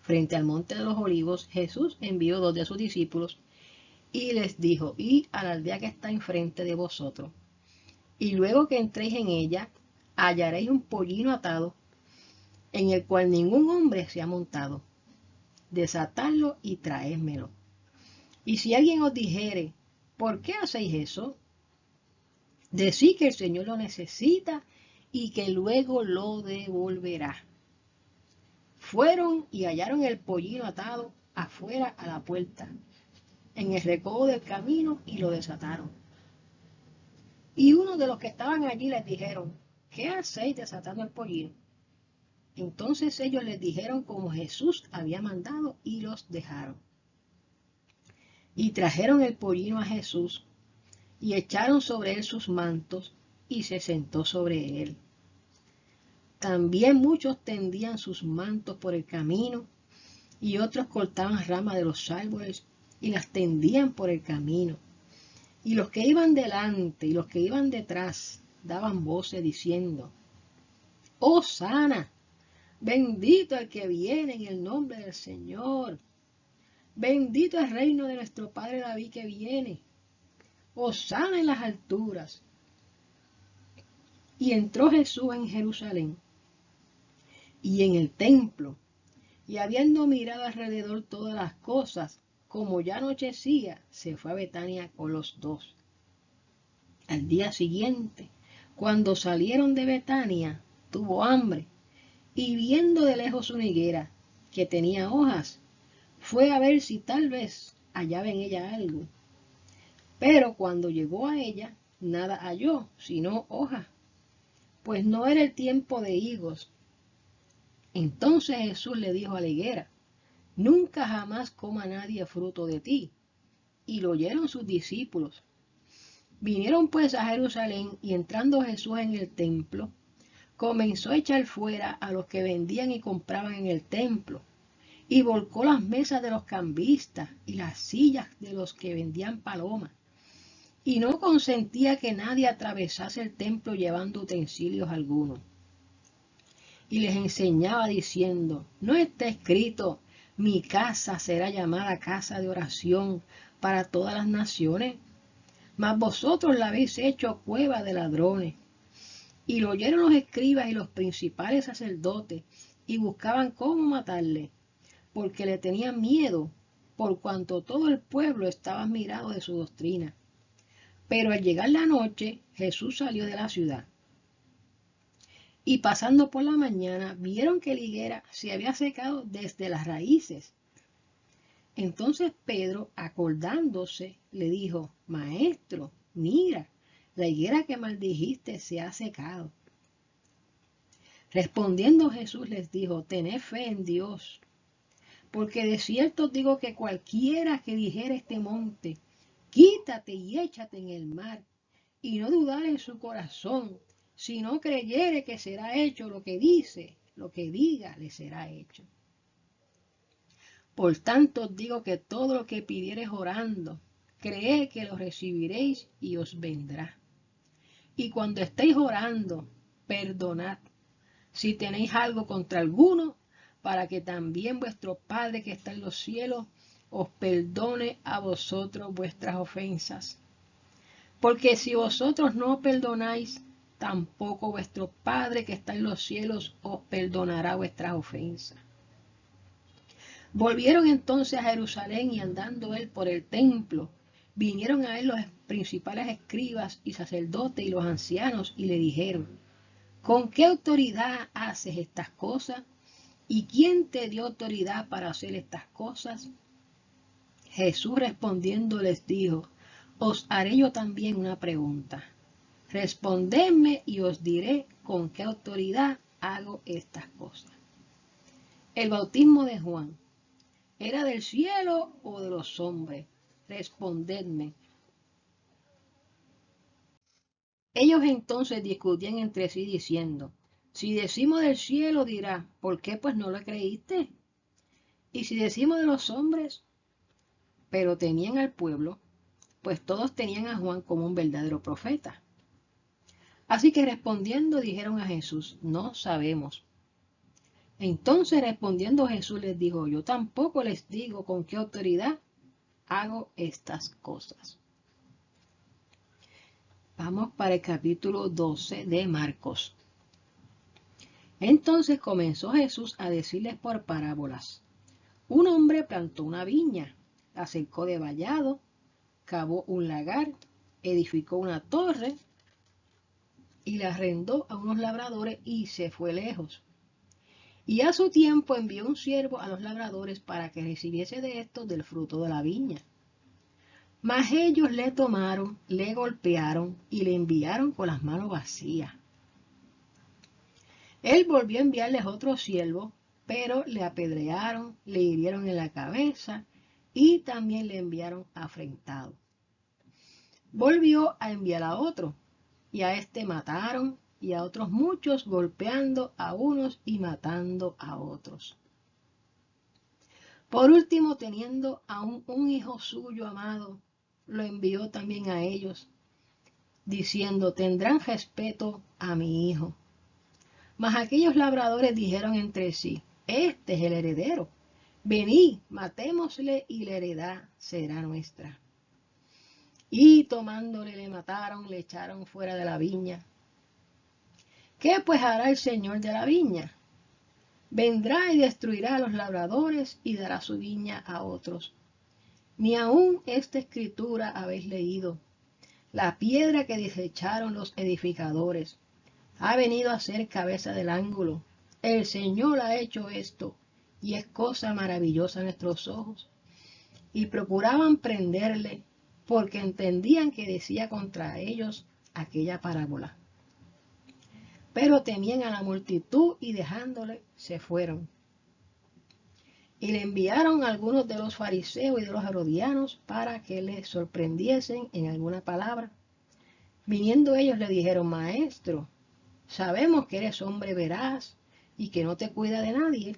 frente al monte de los olivos, Jesús envió 2 de sus discípulos y les dijo: Id a la aldea que está enfrente de vosotros, y luego que entréis en ella, hallaréis un pollino atado, en el cual ningún hombre se ha montado. Desatadlo y traédmelo. Y si alguien os dijere: ¿por qué hacéis eso? Decid que el Señor lo necesita y que luego lo devolverá. Fueron y hallaron el pollino atado afuera a la puerta, en el recodo del camino, y lo desataron. Y uno de los que estaban allí les dijeron: ¿qué hacéis desatando el pollino? Entonces ellos les dijeron como Jesús había mandado, y los dejaron. Y trajeron el pollino a Jesús, y echaron sobre él sus mantos, y se sentó sobre él. También muchos tendían sus mantos por el camino, y otros cortaban ramas de los árboles y las tendían por el camino. Y los que iban delante y los que iban detrás daban voces diciendo: ¡Hosana! Bendito el que viene en el nombre del Señor. Bendito el reino de nuestro Padre David que viene. Hosana en las alturas. Y entró Jesús en Jerusalén y en el templo, y habiendo mirado alrededor todas las cosas, como ya anochecía, se fue a Betania con los 2. Al día siguiente, cuando salieron de Betania, tuvo hambre, y viendo de lejos una higuera que tenía hojas, fue a ver si tal vez hallaba en ella algo. Pero cuando llegó a ella, nada halló, sino hojas, pues no era el tiempo de higos. Entonces Jesús le dijo a la higuera: nunca jamás coma nadie fruto de ti. Y lo oyeron sus discípulos. Vinieron pues a Jerusalén, y entrando Jesús en el templo, comenzó a echar fuera a los que vendían y compraban en el templo, y volcó las mesas de los cambistas y las sillas de los que vendían palomas, y no consentía que nadie atravesase el templo llevando utensilios algunos. Y les enseñaba diciendo: ¿no está escrito: mi casa será llamada casa de oración para todas las naciones? Mas vosotros la habéis hecho cueva de ladrones. Y lo oyeron los escribas y los principales sacerdotes, y buscaban cómo matarle, porque le tenían miedo, por cuanto todo el pueblo estaba admirado de su doctrina. Pero al llegar la noche, Jesús salió de la ciudad. Y pasando por la mañana, vieron que la higuera se había secado desde las raíces. Entonces Pedro, acordándose, le dijo: Maestro, mira, la higuera que maldijiste se ha secado. Respondiendo Jesús les dijo: tened fe en Dios, porque de cierto os digo que cualquiera que dijere a este monte: quítate y échate en el mar, y no dudare en su corazón, si no creyere que será hecho lo que dice, lo que diga le será hecho. Por tanto os digo que todo lo que pidiereis orando, creed que lo recibiréis y os vendrá. Y cuando estéis orando, perdonad si tenéis algo contra alguno, para que también vuestro Padre que está en los cielos os perdone a vosotros vuestras ofensas. Porque si vosotros no perdonáis, tampoco vuestro Padre que está en los cielos os perdonará vuestras ofensas. Volvieron entonces a Jerusalén, y andando él por el templo, vinieron a él los principales escribas y sacerdotes y los ancianos, y le dijeron: ¿con qué autoridad haces estas cosas? ¿Y quién te dio autoridad para hacer estas cosas? Jesús respondiendo les dijo: os haré yo también una pregunta. Respondedme y os diré con qué autoridad hago estas cosas. El bautismo de Juan, ¿era del cielo o de los hombres? Respondedme. Ellos entonces discutían entre sí diciendo: si decimos del cielo, dirá: ¿por qué pues no lo creíste? Y si decimos de los hombres, pero temían al pueblo, pues todos tenían a Juan como un verdadero profeta. Así que respondiendo dijeron a Jesús: no sabemos. Entonces respondiendo Jesús les dijo: yo tampoco les digo con qué autoridad hago estas cosas. Vamos para el capítulo 12 de Marcos. Entonces comenzó Jesús a decirles por parábolas: un hombre plantó una viña, la cercó de vallado, cavó un lagar, edificó una torre y la arrendó a unos labradores y se fue lejos. Y a su tiempo envió un siervo a los labradores para que recibiese de estos del fruto de la viña. Mas ellos le tomaron, le golpearon y le enviaron con las manos vacías. Él volvió a enviarles otro siervo, pero le apedrearon, le hirieron en la cabeza y también le enviaron afrentado. Volvió a enviar a otro, y a este mataron y a otros muchos, golpeando a unos y matando a otros. Por último, teniendo aún un hijo suyo amado, lo envió también a ellos, diciendo: tendrán respeto a mi hijo. Mas aquellos labradores dijeron entre sí: este es el heredero. Venid, matémosle y la heredad será nuestra. Y tomándole le mataron, le echaron fuera de la viña. ¿Qué pues hará el señor de la viña? Vendrá y destruirá a los labradores y dará su viña a otros. Ni aun esta escritura habéis leído: la piedra que desecharon los edificadores ha venido a ser cabeza del ángulo. El Señor ha hecho esto, y es cosa maravillosa a nuestros ojos. Y procuraban prenderle, porque entendían que decía contra ellos aquella parábola. Pero temían a la multitud y dejándole se fueron. Y le enviaron algunos de los fariseos y de los herodianos para que le sorprendiesen en alguna palabra. Viniendo ellos le dijeron: Maestro, sabemos que eres hombre veraz y que no te cuida de nadie,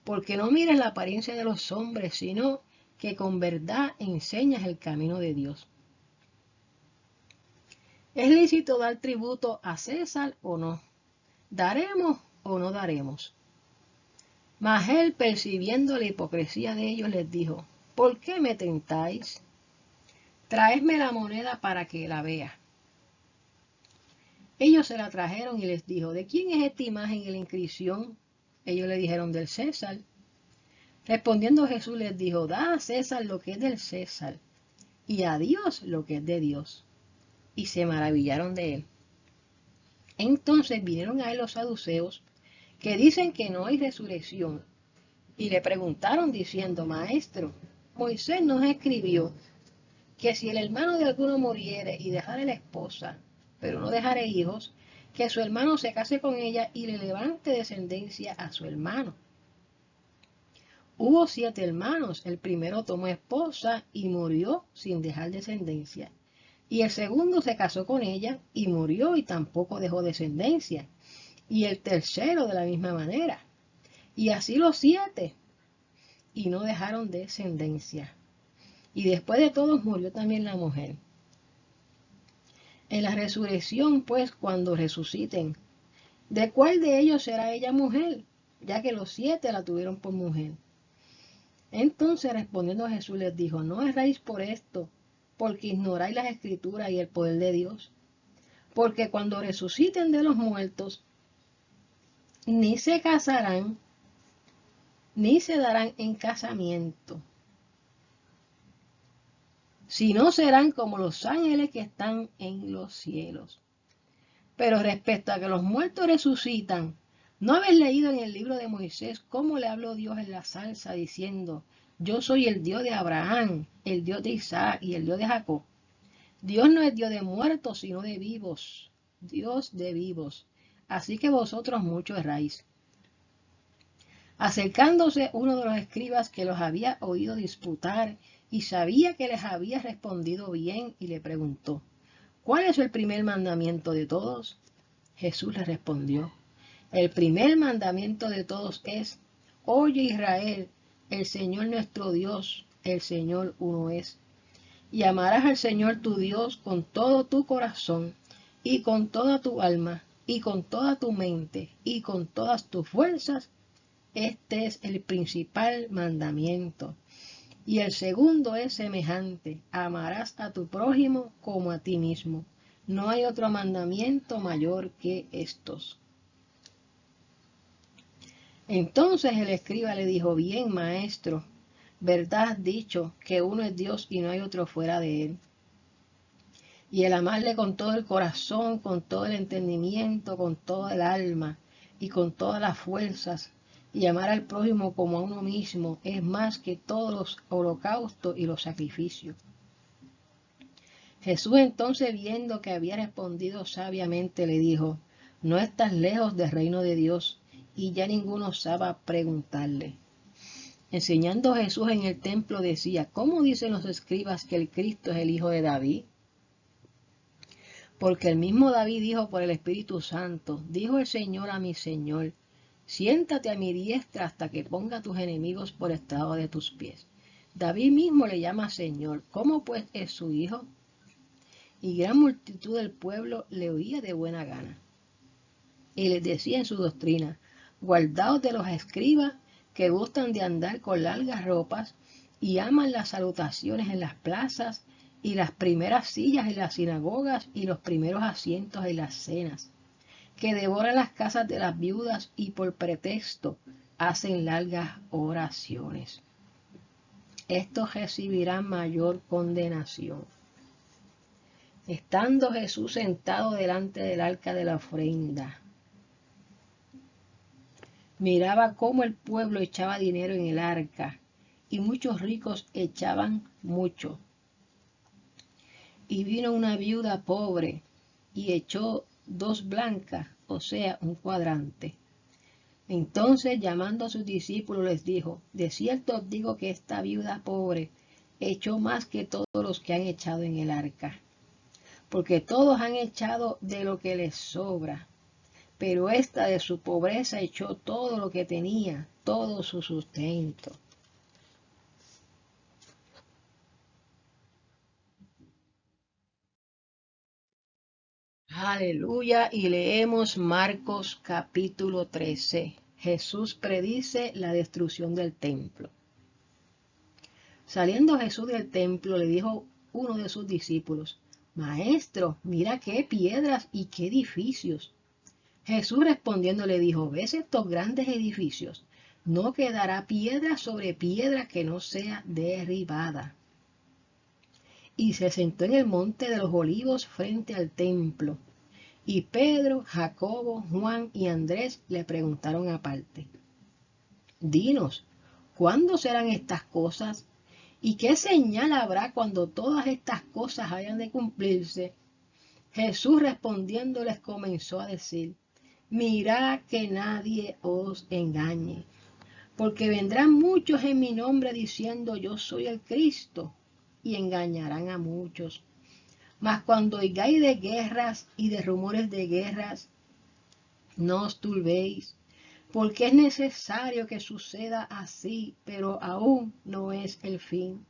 porque no miras la apariencia de los hombres, sino que con verdad enseñas el camino de Dios. ¿Es lícito dar tributo a César o no? ¿Daremos o no daremos? Mas él, percibiendo la hipocresía de ellos, les dijo: ¿por qué me tentáis? Traedme la moneda para que la vea. Ellos se la trajeron y les dijo: ¿de quién es esta imagen y la inscripción? Ellos le dijeron: del César. Respondiendo Jesús les dijo: da a César lo que es del César, y a Dios lo que es de Dios. Y se maravillaron de él. Entonces vinieron a él los saduceos, que dicen que no hay resurrección, y le preguntaron diciendo: Maestro, Moisés nos escribió que si el hermano de alguno muriere y dejare la esposa, pero no dejare hijos, que su hermano se case con ella y le levante descendencia a su hermano. Hubo 7 hermanos, el primero tomó esposa y murió sin dejar descendencia, y el segundo se casó con ella y murió y tampoco dejó descendencia, y el tercero de la misma manera, y así los 7, y no dejaron descendencia. Y después de todos murió también la mujer. En la resurrección, pues, cuando resuciten, ¿de cuál de ellos será ella mujer? Ya que los 7 la tuvieron por mujer. Entonces, respondiendo Jesús, les dijo: no erráis por esto, porque ignoráis las Escrituras y el poder de Dios. Porque cuando resuciten de los muertos, ni se casarán, ni se darán en casamiento, sino serán como los ángeles que están en los cielos. Pero respecto a que los muertos resucitan, ¿no habéis leído en el libro de Moisés cómo le habló Dios en la zarza, diciendo: yo soy el Dios de Abraham, el Dios de Isaac y el Dios de Jacob? Dios no es Dios de muertos, sino de vivos, Dios de vivos. Así que vosotros mucho erráis. Acercándose uno de los escribas que los había oído disputar y sabía que les había respondido bien, y le preguntó: ¿cuál es el primer mandamiento de todos? Jesús le respondió: el primer mandamiento de todos es: oye Israel, el Señor nuestro Dios, el Señor uno es. Y amarás al Señor tu Dios con todo tu corazón, y con toda tu alma, y con toda tu mente, y con todas tus fuerzas. Este es el principal mandamiento. Y el segundo es semejante: amarás a tu prójimo como a ti mismo. No hay otro mandamiento mayor que estos. Entonces el escriba le dijo: bien, maestro, verdad has dicho, que uno es Dios y no hay otro fuera de él. Y el amarle con todo el corazón, con todo el entendimiento, con toda el alma y con todas las fuerzas, y amar al prójimo como a uno mismo, es más que todos los holocaustos y los sacrificios. Jesús entonces, viendo que había respondido sabiamente, le dijo: no estás lejos del reino de Dios. Y ya ninguno osaba preguntarle. Enseñando Jesús en el templo decía: ¿cómo dicen los escribas que el Cristo es el hijo de David? Porque el mismo David dijo por el Espíritu Santo, dijo el Señor a mi Señor, siéntate a mi diestra hasta que ponga a tus enemigos por estrado de tus pies. David mismo le llama Señor. ¿Cómo pues es su hijo? Y gran multitud del pueblo le oía de buena gana. Y les decía en su doctrina, guardaos de los escribas que gustan de andar con largas ropas y aman las salutaciones en las plazas y las primeras sillas en las sinagogas y los primeros asientos en las cenas, que devoran las casas de las viudas y por pretexto hacen largas oraciones. Estos recibirán mayor condenación. Estando Jesús sentado delante del arca de la ofrenda, miraba cómo el pueblo echaba dinero en el arca, y muchos ricos echaban mucho. Y vino una viuda pobre, y echó 2 blancas, o sea, un cuadrante. Entonces, llamando a sus discípulos, les dijo, de cierto os digo que esta viuda pobre echó más que todos los que han echado en el arca, porque todos han echado de lo que les sobra, pero esta de su pobreza echó todo lo que tenía, todo su sustento. Aleluya, y leemos Marcos capítulo 13. Jesús predice la destrucción del templo. Saliendo Jesús del templo, le dijo uno de sus discípulos, Maestro, mira qué piedras y qué edificios. Jesús respondiendo le dijo, ¿ves estos grandes edificios? No quedará piedra sobre piedra que no sea derribada. Y se sentó en el monte de los olivos frente al templo. Y Pedro, Jacobo, Juan y Andrés le preguntaron aparte, dinos, ¿cuándo serán estas cosas? ¿Y qué señal habrá cuando todas estas cosas hayan de cumplirse? Jesús respondiendo les comenzó a decir, mirad que nadie os engañe, porque vendrán muchos en mi nombre diciendo yo soy el Cristo, y engañarán a muchos. Mas cuando oigáis de guerras y de rumores de guerras, no os turbéis, porque es necesario que suceda así, pero aún no es el fin.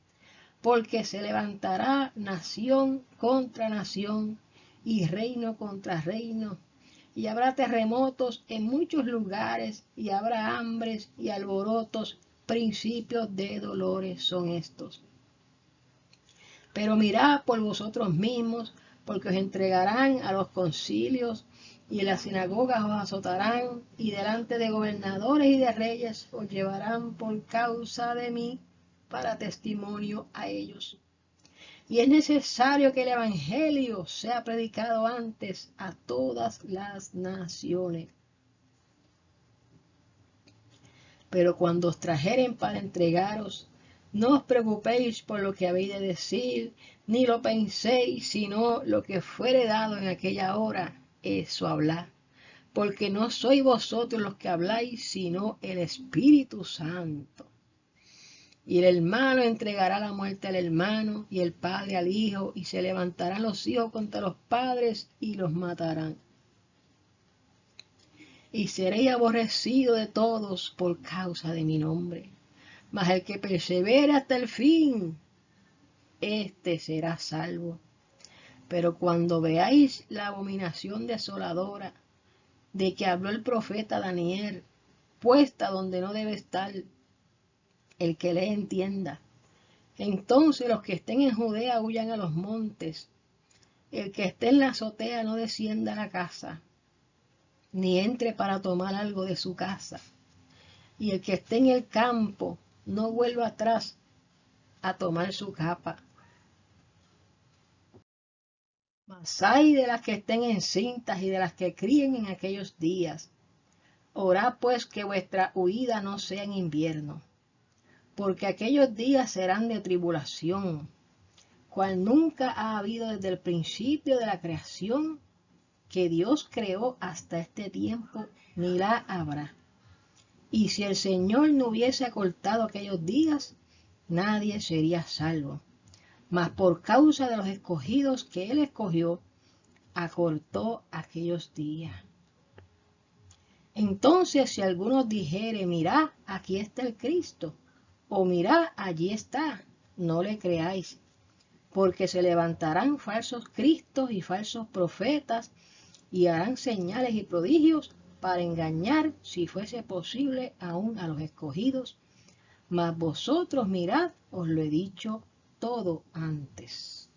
Porque se levantará nación contra nación y reino contra reino, y habrá terremotos en muchos lugares, y habrá hambres y alborotos, principios de dolores son estos. Pero mirad por vosotros mismos, porque os entregarán a los concilios, y en las sinagogas os azotarán, y delante de gobernadores y de reyes os llevarán por causa de mí, para testimonio a ellos. Y es necesario que el Evangelio sea predicado antes a todas las naciones. Pero cuando os trajeren para entregaros, no os preocupéis por lo que habéis de decir, ni lo penséis, sino lo que fuere dado en aquella hora, eso hablad. Porque no sois vosotros los que habláis, sino el Espíritu Santo. Y el hermano entregará la muerte al hermano, y el padre al hijo, y se levantarán los hijos contra los padres, y los matarán. Y seréis aborrecidos de todos por causa de mi nombre. Mas el que persevera hasta el fin, éste será salvo. Pero cuando veáis la abominación desoladora de que habló el profeta Daniel, puesta donde no debe estar, el que le entienda. Entonces los que estén en Judea huyan a los montes. El que esté en la azotea no descienda a la casa, ni entre para tomar algo de su casa. Y el que esté en el campo no vuelva atrás a tomar su capa. Mas ay de las que estén encintas y de las que críen en aquellos días. Orad pues que vuestra huida no sea en invierno, porque aquellos días serán de tribulación, cual nunca ha habido desde el principio de la creación que Dios creó hasta este tiempo, ni la habrá. Y si el Señor no hubiese acortado aquellos días, nadie sería salvo. Mas por causa de los escogidos que Él escogió, acortó aquellos días. Entonces, si alguno dijere, mirad, aquí está el Cristo, o mirad, allí está, no le creáis, porque se levantarán falsos cristos y falsos profetas, y harán señales y prodigios para engañar, si fuese posible, aún a los escogidos. Mas vosotros mirad, os lo he dicho todo antes.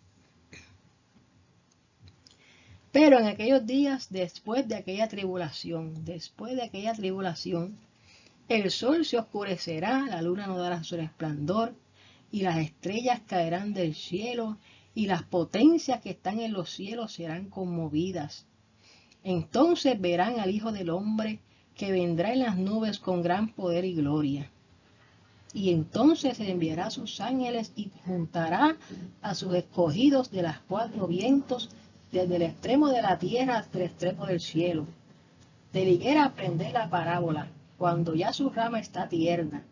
Pero en aquellos días, después de aquella tribulación, el sol se oscurecerá, la luna no dará su resplandor, y las estrellas caerán del cielo, y las potencias que están en los cielos serán conmovidas. Entonces verán al Hijo del Hombre, que vendrá en las nubes con gran poder y gloria. Y entonces enviará a sus ángeles y juntará a sus escogidos de las cuatro vientos, desde el extremo de la tierra hasta el extremo del cielo. De la higuera aprended la parábola, cuando ya su rama está tierna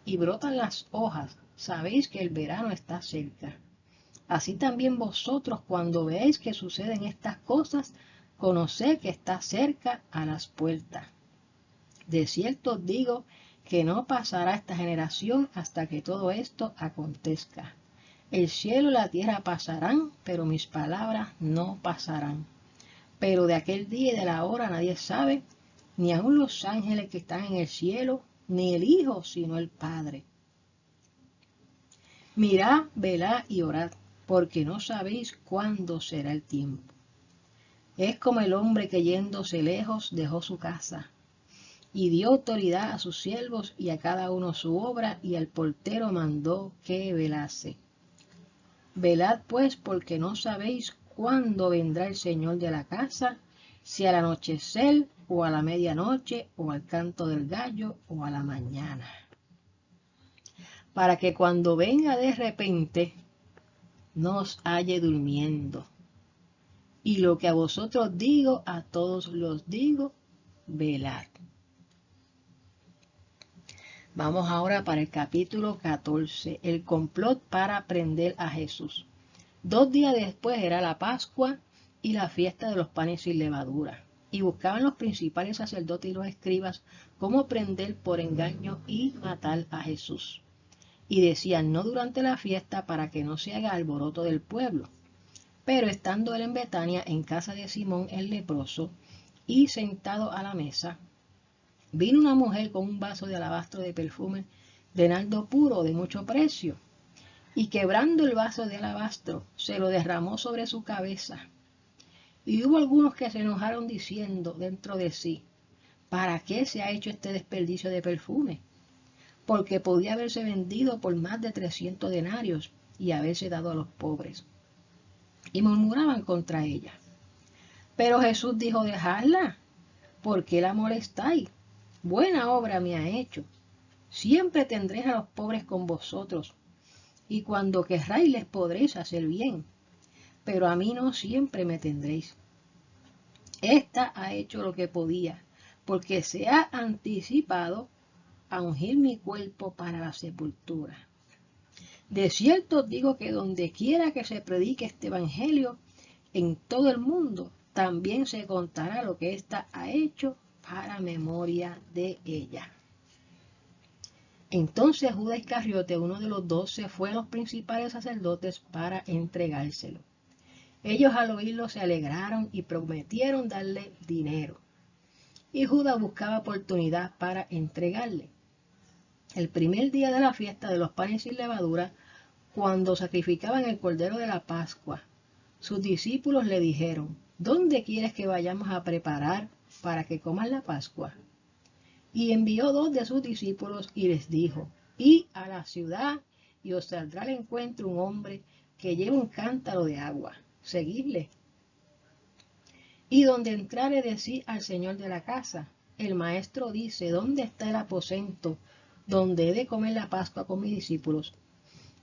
y brotan las hojas, sabéis que el verano está cerca. Así también vosotros, cuando veáis que suceden estas cosas, conoced que está cerca a las puertas. De cierto os digo que no pasará esta generación hasta que todo esto acontezca. El cielo y la tierra pasarán, pero mis palabras no pasarán. Pero de aquel día y de la hora nadie sabe, ni aun los ángeles que están en el cielo, ni el Hijo, sino el Padre. Mirad, velad y orad, porque no sabéis cuándo será el tiempo. Es como el hombre que yéndose lejos dejó su casa, y dio autoridad a sus siervos y a cada uno su obra, y al portero mandó que velase. Velad pues, porque no sabéis cuándo vendrá el Señor de la casa, si al anochecer, o a la medianoche, o al canto del gallo, o a la mañana. Para que cuando venga de repente, no os halle durmiendo. Y lo que a vosotros digo, a todos los digo, velad. Vamos ahora para el capítulo 14, el complot para prender a Jesús. 2 días después era la Pascua y la fiesta de los panes sin levadura, y buscaban los principales sacerdotes y los escribas cómo prender por engaño y matar a Jesús. Y decían, no durante la fiesta, para que no se haga alboroto del pueblo. Pero estando él en Betania, en casa de Simón el leproso, y sentado a la mesa, vino una mujer con un vaso de alabastro de perfume de nardo puro de mucho precio, y quebrando el vaso de alabastro, se lo derramó sobre su cabeza. Y hubo algunos que se enojaron diciendo dentro de sí, ¿para qué se ha hecho este desperdicio de perfume? Porque podía haberse vendido por más de 300 denarios y haberse dado a los pobres. Y murmuraban contra ella. Pero Jesús dijo, dejadla, ¿por qué la molestáis? Buena obra me ha hecho. Siempre tendréis a los pobres con vosotros, y cuando querráis les podréis hacer bien, pero a mí no siempre me tendréis. Esta ha hecho lo que podía, porque se ha anticipado a ungir mi cuerpo para la sepultura. De cierto os digo que donde quiera que se predique este evangelio, en todo el mundo, también se contará lo que ésta ha hecho para memoria de ella. Entonces Judas Iscariote, uno de los 12, fue a los principales sacerdotes para entregárselo. Ellos al oírlo se alegraron y prometieron darle dinero. Y Judas buscaba oportunidad para entregarle. El primer día de la fiesta de los panes sin levadura, cuando sacrificaban el cordero de la Pascua, sus discípulos le dijeron, ¿dónde quieres que vayamos a preparar para que coman la Pascua? Y envió 2 de sus discípulos y les dijo, id a la ciudad y os saldrá al encuentro un hombre que lleva un cántaro de agua. Seguidle. Y donde entrare, decid al señor de la casa, el maestro dice, ¿dónde está el aposento donde he de comer la Pascua con mis discípulos?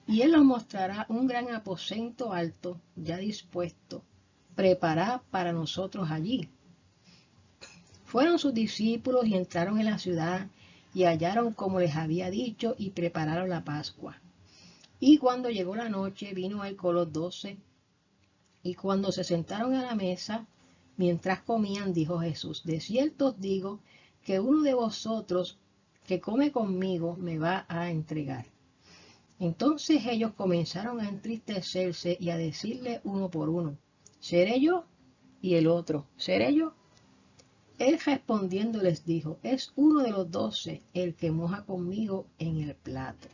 Y él os mostrará un gran aposento alto, ya dispuesto, preparad para nosotros allí. Fueron sus discípulos y entraron en la ciudad y hallaron como les había dicho y prepararon la Pascua. Y cuando llegó la noche, vino él con los 12 Y cuando se sentaron a la mesa, mientras comían, dijo Jesús: de cierto os digo que uno de vosotros que come conmigo me va a entregar. Entonces ellos comenzaron a entristecerse y a decirle uno por uno: ¿seré yo? Y el otro: ¿seré yo? Él respondiendo les dijo: es uno de los 12 el que moja conmigo en el plato.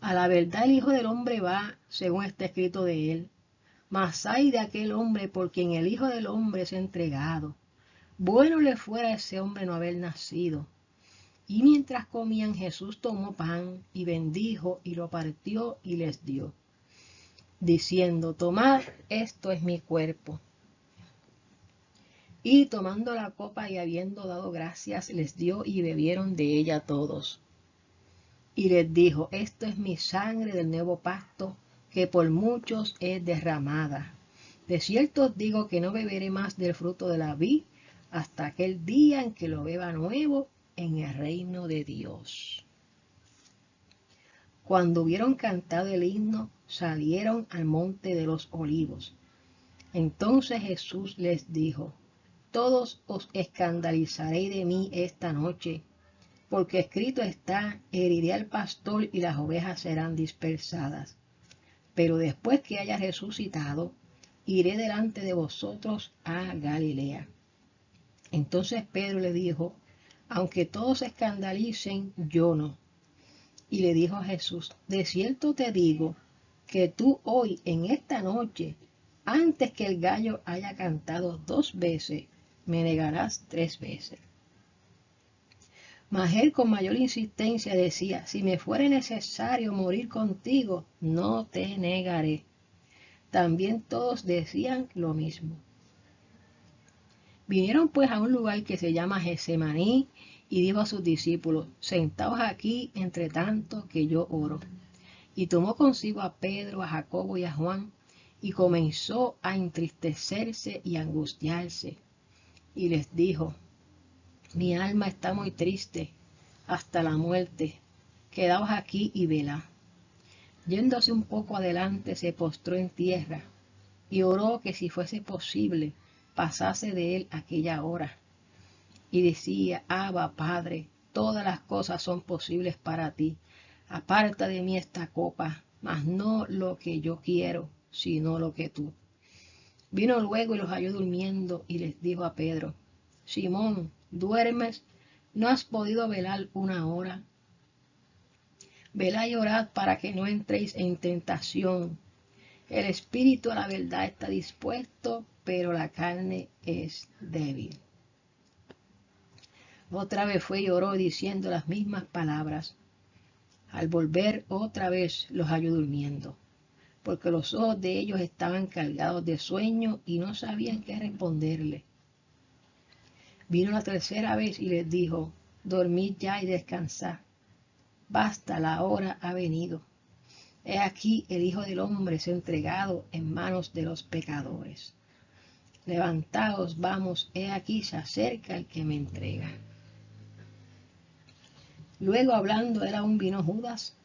A la verdad el Hijo del Hombre va, según está escrito de él. Mas ay de aquel hombre por quien el Hijo del Hombre es entregado. Bueno le fuera a ese hombre no haber nacido. Y mientras comían, Jesús tomó pan y bendijo y lo partió y les dio, diciendo: tomad, esto es mi cuerpo. Y tomando la copa y habiendo dado gracias, les dio y bebieron de ella todos. Y les dijo: esto es mi sangre del nuevo pacto, que por muchos es derramada. De cierto os digo que no beberé más del fruto de la vid hasta aquel día en que lo beba nuevo en el reino de Dios. Cuando hubieron cantado el himno, salieron al monte de los olivos. Entonces Jesús les dijo: todos os escandalizaréis de mí esta noche, porque escrito está: heriré al pastor y las ovejas serán dispersadas. Pero después que haya resucitado, iré delante de vosotros a Galilea. Entonces Pedro le dijo: aunque todos se escandalicen, yo no. Y le dijo a Jesús: de cierto te digo que tú hoy, en esta noche, antes que el gallo haya cantado 2 veces, me negarás 3 veces. Mas él con mayor insistencia decía: si me fuere necesario morir contigo, no te negaré. También todos decían lo mismo. Vinieron pues a un lugar que se llama Getsemaní, y dijo a sus discípulos: sentaos aquí entre tanto que yo oro. Y tomó consigo a Pedro, a Jacobo y a Juan, y comenzó a entristecerse y a angustiarse. Y les dijo: mi alma está muy triste hasta la muerte. Quedaos aquí y velad. Yéndose un poco adelante, se postró en tierra y oró que si fuese posible pasase de él aquella hora. Y decía: Abba, Padre, todas las cosas son posibles para ti. Aparta de mí esta copa, mas no lo que yo quiero, sino lo que tú. Vino luego y los halló durmiendo, y les dijo a Pedro: Simón, ¿duermes? ¿No has podido velar 1 hora? Velad y orad para que no entréis en tentación. El espíritu a la verdad está dispuesto, pero la carne es débil. Otra vez fue y oró diciendo las mismas palabras. Al volver otra vez los halló durmiendo, porque los ojos de ellos estaban cargados de sueño y no sabían qué responderle. Vino la tercera vez y les dijo: dormid ya y descansad. Basta, la hora ha venido. He aquí el Hijo del Hombre es entregado en manos de los pecadores. Levantaos, vamos, he aquí se acerca el que me entrega. Luego, hablando él aún, vino Judas,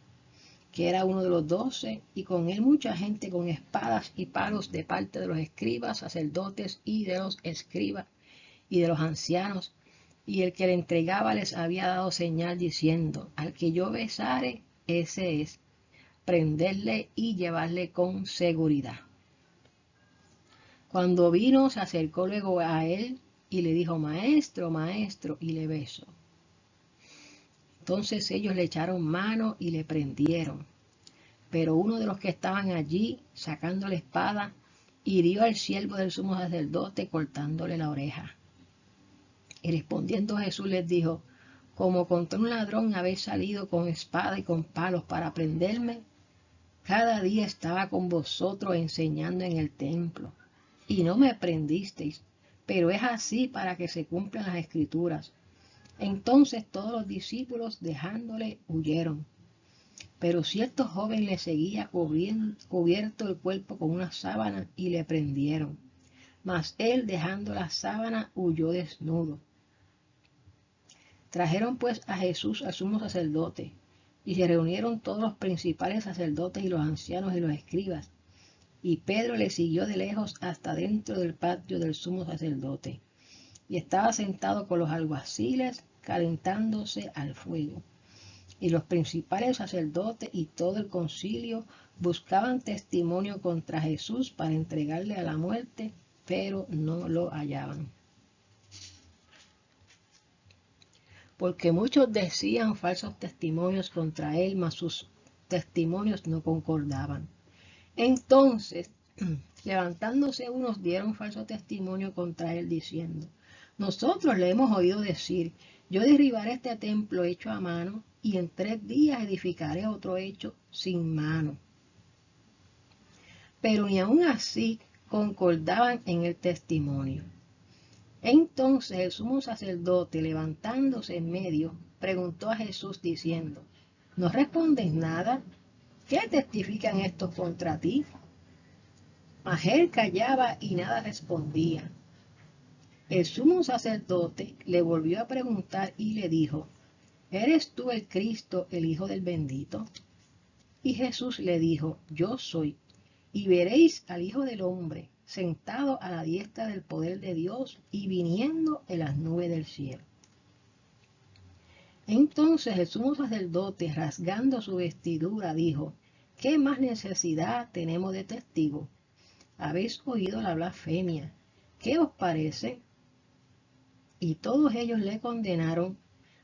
que era uno de los 12, y con él mucha gente con espadas y palos de parte de los escribas, sacerdotes y de los escribas y de los ancianos, y el que le entregaba les había dado señal diciendo: al que yo besare, ese es, prenderle y llevarle con seguridad. Cuando vino, se acercó luego a él y le dijo: maestro, maestro, y le besó. Entonces ellos le echaron mano y le prendieron. Pero uno de los que estaban allí, sacando la espada, hirió al siervo del sumo sacerdote, cortándole la oreja. Y respondiendo Jesús les dijo: como contra un ladrón habéis salido con espada y con palos para prenderme. Cada día estaba con vosotros enseñando en el templo, y no me prendisteis, pero es así para que se cumplan las escrituras. Entonces todos los discípulos, dejándole, huyeron. Pero cierto joven le seguía cubierto el cuerpo con una sábana, y le prendieron. Mas él, dejando la sábana, huyó desnudo. Trajeron pues a Jesús al sumo sacerdote, y se reunieron todos los principales sacerdotes y los ancianos y los escribas. y Pedro le siguió de lejos hasta dentro del patio del sumo sacerdote, y estaba sentado con los alguaciles calentándose al fuego. Y los principales sacerdotes y todo el concilio buscaban testimonio contra Jesús para entregarle a la muerte, pero no lo hallaban. Porque muchos decían falsos testimonios contra él, mas sus testimonios no concordaban. Entonces, levantándose unos, dieron falso testimonio contra él, diciendo: nosotros le hemos oído decir: yo derribaré este templo hecho a mano, y en 3 días edificaré otro hecho sin mano. Pero ni aun así concordaban en el testimonio. Entonces el sumo sacerdote, levantándose en medio, preguntó a Jesús diciendo: ¿no respondes nada? ¿Qué testifican estos contra ti? Mas él callaba y nada respondía. El sumo sacerdote le volvió a preguntar y le dijo: ¿eres tú el Cristo, el Hijo del Bendito? Y Jesús le dijo: yo soy. Y veréis al Hijo del Hombre sentado a la diestra del poder de Dios y viniendo en las nubes del cielo. Entonces el sumo sacerdote, rasgando su vestidura, dijo: ¿qué más necesidad tenemos de testigo? Habéis oído la blasfemia. ¿Qué os parece? Y todos ellos le condenaron,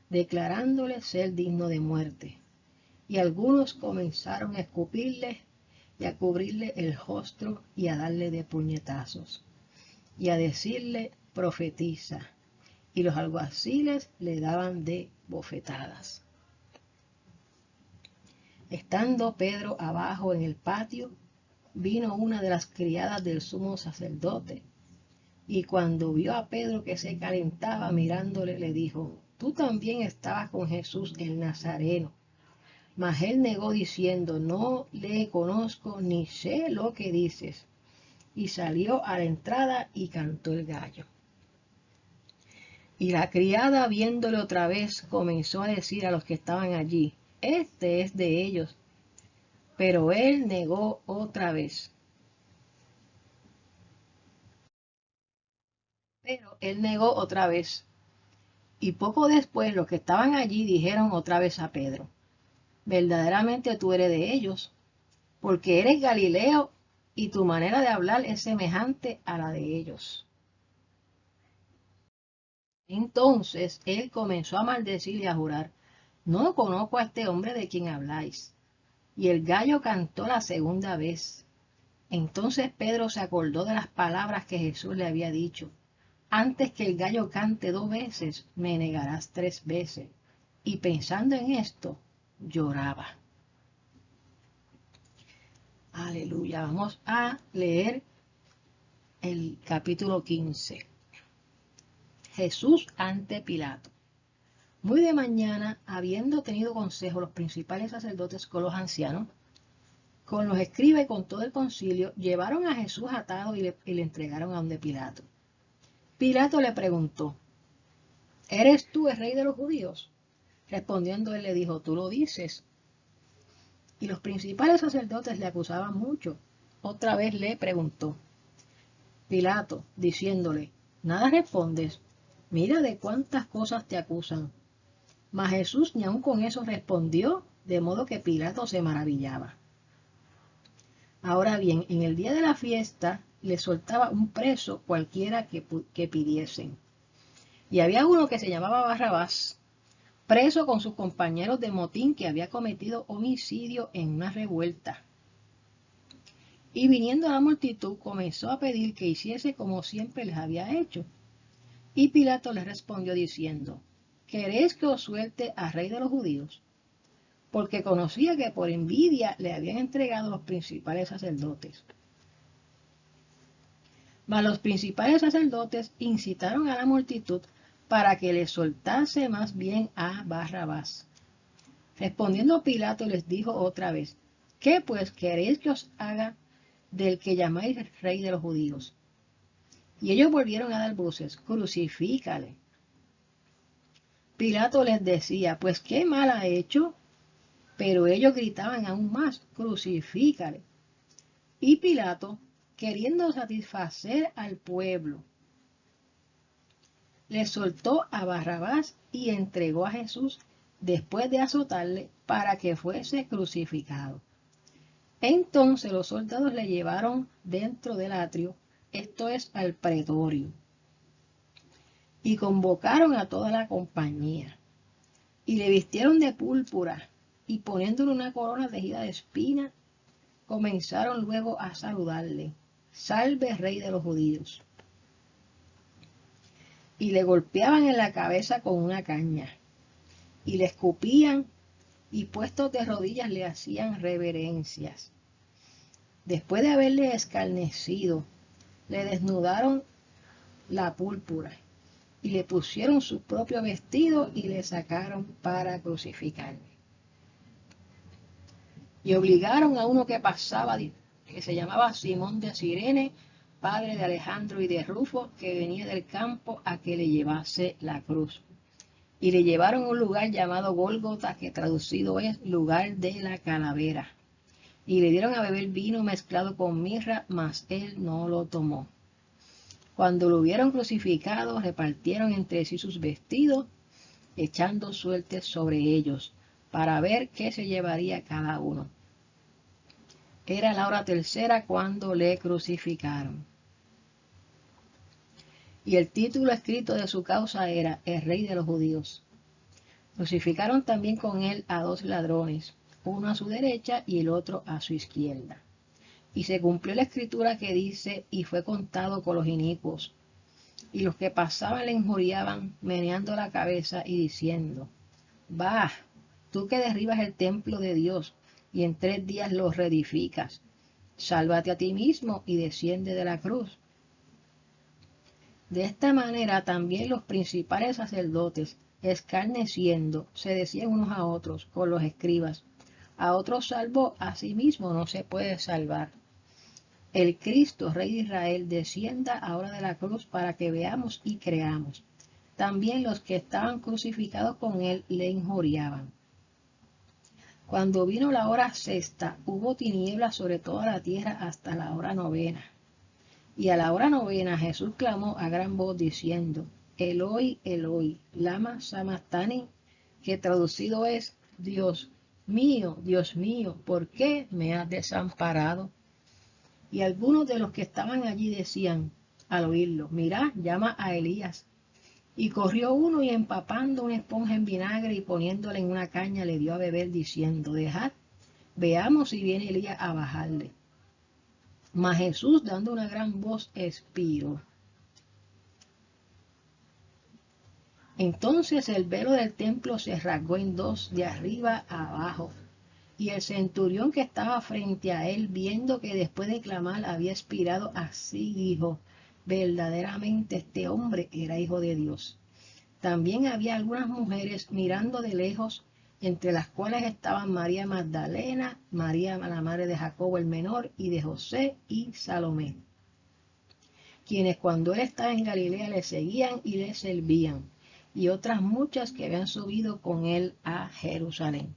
declarándole ser digno de muerte. Y algunos comenzaron a escupirle y a cubrirle el rostro y a darle de puñetazos y a decirle: profetiza. Y los alguaciles le daban de bofetadas. Estando Pedro abajo en el patio, vino una de las criadas del sumo sacerdote, y cuando vio a Pedro que se calentaba mirándole, le dijo: tú también estabas con Jesús el Nazareno. Mas él negó diciendo: no le conozco ni sé lo que dices. Y salió a la entrada y cantó el gallo. Y la criada, viéndole otra vez, comenzó a decir a los que estaban allí: este es de ellos. Pero él negó otra vez. Y poco después los que estaban allí dijeron otra vez a Pedro: verdaderamente tú eres de ellos, porque eres Galileo y tu manera de hablar es semejante a la de ellos. Entonces él comenzó a maldecir y a jurar: no conozco a este hombre de quien habláis. Y el gallo cantó la segunda vez. Entonces Pedro se acordó de las palabras que Jesús le había dicho: antes que el gallo cante 2 veces, me negarás 3 veces. Y pensando en esto, lloraba. Aleluya. Vamos a leer el capítulo 15. Jesús ante Pilato. Muy de mañana, habiendo tenido consejo los principales sacerdotes con los ancianos, con los escribas y con todo el concilio, llevaron a Jesús atado y le entregaron a donde Pilato. Pilato le preguntó: ¿eres tú el rey de los judíos? Respondiendo él le dijo: tú lo dices. Y los principales sacerdotes le acusaban mucho. Otra vez le preguntó Pilato, diciéndole: ¿nada respondes? Mira de cuántas cosas te acusan. Mas Jesús ni aun con eso respondió, de modo que Pilato se maravillaba. Ahora bien, en el día de la fiesta le soltaba un preso cualquiera que pidiesen. Y había uno que se llamaba Barrabás, preso con sus compañeros de motín, que había cometido homicidio en una revuelta. Y viniendo a la multitud, comenzó a pedir que hiciese como siempre les había hecho. Y Pilato les respondió diciendo: ¿queréis que os suelte al rey de los judíos? Porque conocía que por envidia le habían entregado los principales sacerdotes. Mas los principales sacerdotes incitaron a la multitud para que le soltase más bien a Barrabás. Respondiendo Pilato les dijo otra vez: ¿qué pues queréis que os haga del que llamáis rey de los judíos? Y ellos volvieron a dar voces: crucifícale. Pilato les decía: pues qué mal ha hecho. Pero ellos gritaban aún más: crucifícale. Y Pilato, queriendo satisfacer al pueblo, le soltó a Barrabás y entregó a Jesús después de azotarle para que fuese crucificado. Entonces los soldados le llevaron dentro del atrio, esto es, al pretorio, y convocaron a toda la compañía, y le vistieron de púrpura, y poniéndole una corona tejida de espinas, comenzaron luego a saludarle: Salve, Rey de los Judíos. Y le golpeaban en la cabeza con una caña, y le escupían, y puestos de rodillas le hacían reverencias. Después de haberle escarnecido, le desnudaron la púrpura, y le pusieron su propio vestido y le sacaron para crucificarle. Y obligaron a uno que pasaba, que se llamaba Simón de Cirene, padre de Alejandro y de Rufo, que venía del campo, a que le llevase la cruz. Y le llevaron a un lugar llamado Gólgota, que traducido es lugar de la calavera. Y le dieron a beber vino mezclado con mirra, mas él no lo tomó. Cuando lo hubieron crucificado, repartieron entre sí sus vestidos, echando suertes sobre ellos, para ver qué se llevaría cada uno. Era la hora tercera cuando le crucificaron. Y el título escrito de su causa era El Rey de los Judíos. Crucificaron también con él a 2 ladrones, uno a su derecha y el otro a su izquierda. Y se cumplió la escritura que dice: y fue contado con los inicuos. Y los que pasaban le injuriaban, meneando la cabeza y diciendo: Bah, tú que derribas el templo de Dios y en 3 días lo reedificas, sálvate a ti mismo y desciende de la cruz. De esta manera también los principales sacerdotes, escarneciendo, se decían unos a otros con los escribas: a otro salvó, a sí mismo no se puede salvar. El Cristo, Rey de Israel, descienda ahora de la cruz para que veamos y creamos. También los que estaban crucificados con él le injuriaban. Cuando vino la hora sexta, hubo tinieblas sobre toda la tierra hasta la hora novena. Y a la hora novena Jesús clamó a gran voz diciendo: Eloi, Eloi, lama sabactani, que traducido es: Dios mío, ¿por qué me has desamparado? Y algunos de los que estaban allí decían al oírlo: Mirad, llama a Elías. Y corrió uno y empapando una esponja en vinagre y poniéndola en una caña le dio a beber diciendo: Dejad, veamos si viene Elías a bajarle. Mas Jesús, dando una gran voz, expiró. Entonces el velo del templo se rasgó en 2 de arriba a abajo. Y el centurión que estaba frente a él, viendo que después de clamar había expirado, así dijo: verdaderamente este hombre era hijo de Dios. También había algunas mujeres mirando de lejos, entre las cuales estaban María Magdalena, María la madre de Jacobo el menor y de José, y Salomé, quienes cuando él estaba en Galilea le seguían y le servían, y otras muchas que habían subido con él a Jerusalén.